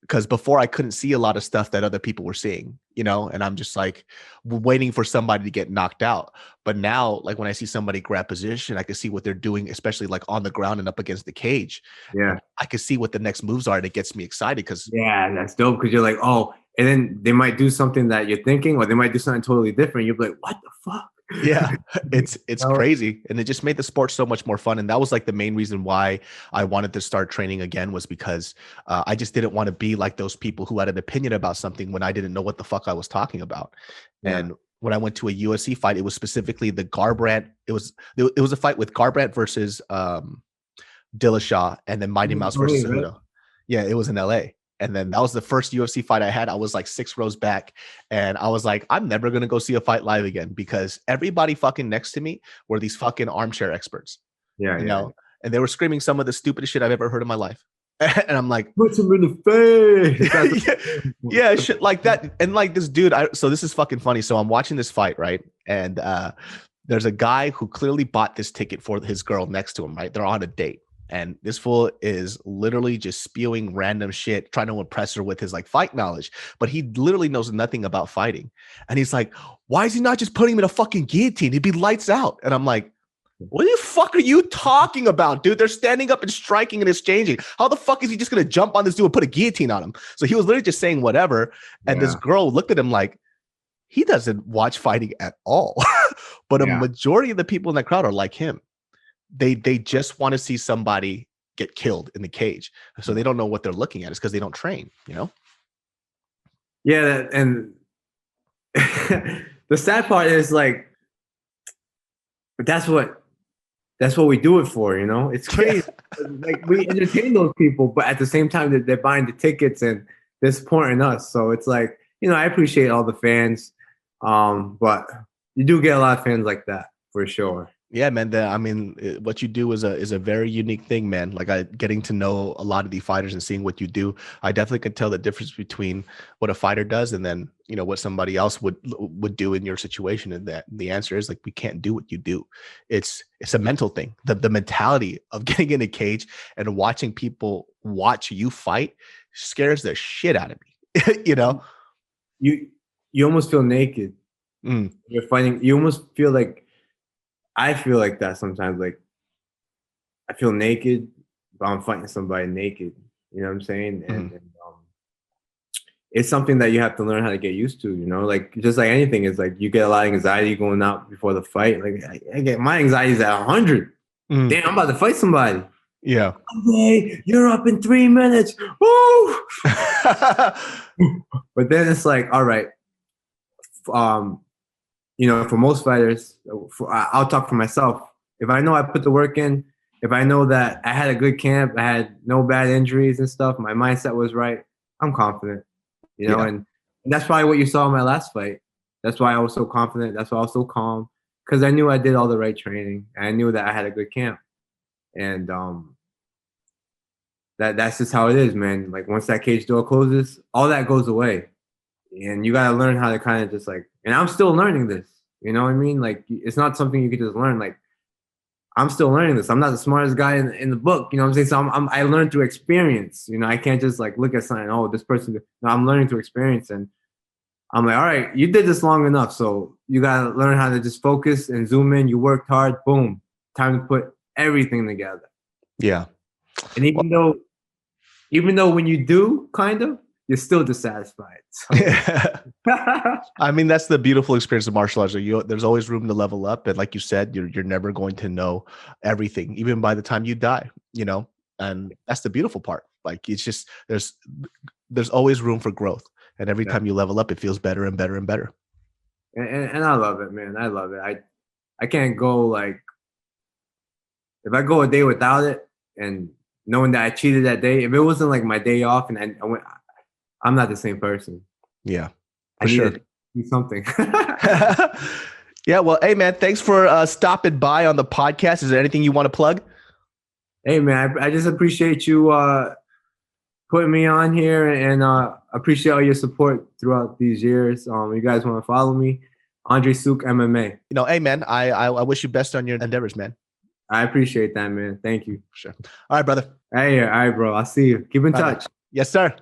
[SPEAKER 2] because before I couldn't see a lot of stuff that other people were seeing, and I'm just like waiting for somebody to get knocked out. But now, like when I see somebody grab position, I can see what they're doing, especially like on the ground and up against the cage.
[SPEAKER 1] Yeah,
[SPEAKER 2] I can see what the next moves are, and it gets me excited because
[SPEAKER 1] that's dope. Because you're like, oh, and then they might do something that you're thinking, or they might do something totally different. You'll be like, what the fuck?
[SPEAKER 2] Yeah, it's crazy, and it just made the sport so much more fun. And that was like the main reason why I wanted to start training again, was because I just didn't want to be like those people who had an opinion about something when I didn't know what the fuck I was talking about. And when I went to a UFC fight, it was specifically the Garbrandt. It was a fight with Garbrandt versus Dillashaw, and then Mighty Mouse versus Cejudo. Right? Yeah, it was in LA. And then that was the first UFC fight I had. I was like 6 rows back, and I was like, I'm never going to go see a fight live again, because everybody fucking next to me were these fucking armchair experts.
[SPEAKER 1] Yeah.
[SPEAKER 2] And they were screaming some of the stupidest shit I've ever heard in my life. And I'm like,
[SPEAKER 1] put him in the
[SPEAKER 2] face. yeah, shit like that. And like this dude, so this is fucking funny. So I'm watching this fight, right? And there's a guy who clearly bought this ticket for his girl next to him, right? They're on a date. And this fool is literally just spewing random shit, trying to impress her with his like fight knowledge. But he literally knows nothing about fighting. And he's like, why is he not just putting him in a fucking guillotine? He'd be lights out. And I'm like, what the fuck are you talking about, dude? They're standing up and striking and exchanging. How the fuck is he just going to jump on this dude and put a guillotine on him? So he was literally just saying whatever. And this girl looked at him like, he doesn't watch fighting at all. But a majority of the people in that crowd are like him. They just want to see somebody get killed in the cage. So they don't know what they're looking at. It's because they don't train,
[SPEAKER 1] Yeah, and the sad part is like, that's what we do it for, It's crazy. Like we entertain those people, but at the same time they're buying the tickets and they're supporting us. So it's like, I appreciate all the fans. But you do get a lot of fans like that for sure.
[SPEAKER 2] Yeah, man. What you do is a very unique thing, man. Like getting to know a lot of the fighters and seeing what you do, I definitely can tell the difference between what a fighter does and then what somebody else would do in your situation. And that the answer is like we can't do what you do. It's a mental thing. The mentality of getting in a cage and watching people watch you fight scares the shit out of me.
[SPEAKER 1] You almost feel naked. You're fighting. You almost feel like. I feel like that sometimes. Like I feel naked, but I'm fighting somebody naked. You know what I'm saying? And it's something that you have to learn how to get used to. Like just like anything, it's like you get a lot of anxiety going out before the fight. Like I get my anxiety is at 100. Damn, I'm about to fight somebody.
[SPEAKER 2] Yeah.
[SPEAKER 1] Okay, you're up in 3 minutes. Woo! But then it's like, all right. For most fighters, I'll talk for myself. If I know I put the work in, if I know that I had a good camp, I had no bad injuries and stuff, my mindset was right, I'm confident, and that's probably what you saw in my last fight. That's why I was so confident. That's why I was so calm, because I knew I did all the right training. And I knew that I had a good camp. And that's just how it is, man. Like once that cage door closes, all that goes away. And you got to learn how to kind of just like, and I'm still learning this, you know what I mean? Like, it's not something you could just learn. Like, I'm still learning this. I'm not the smartest guy in the book, you know what I'm saying? So I learned through experience, I can't just like look at something, oh, this person, no, I'm learning through experience. And I'm like, all right, you did this long enough. So you got to learn how to just focus and zoom in. You worked hard, boom, time to put everything together.
[SPEAKER 2] Yeah.
[SPEAKER 1] And even though when you do kind of, you're still dissatisfied. So.
[SPEAKER 2] I mean, that's the beautiful experience of martial arts. There's always room to level up. And like you said, you're never going to know everything, even by the time you die, and that's the beautiful part. Like it's just, there's always room for growth. And every time you level up, it feels better and better and better.
[SPEAKER 1] And I love it, man. I love it. I can't go like, if I go a day without it and knowing that I cheated that day, if it wasn't like my day off and I went, I'm not the same person.
[SPEAKER 2] Yeah,
[SPEAKER 1] I need to do something.
[SPEAKER 2] Yeah, well, hey, man, thanks for stopping by on the podcast. Is there anything you want to plug?
[SPEAKER 1] Hey, man, I just appreciate you putting me on here and appreciate all your support throughout these years. You guys want to follow me? Andre Souk MMA.
[SPEAKER 2] Hey, man, I wish you best on your endeavors, man.
[SPEAKER 1] I appreciate that, man. Thank you.
[SPEAKER 2] Sure. All right, brother.
[SPEAKER 1] Hey, all right, bro. I'll see you. Keep in touch.
[SPEAKER 2] Yes, sir.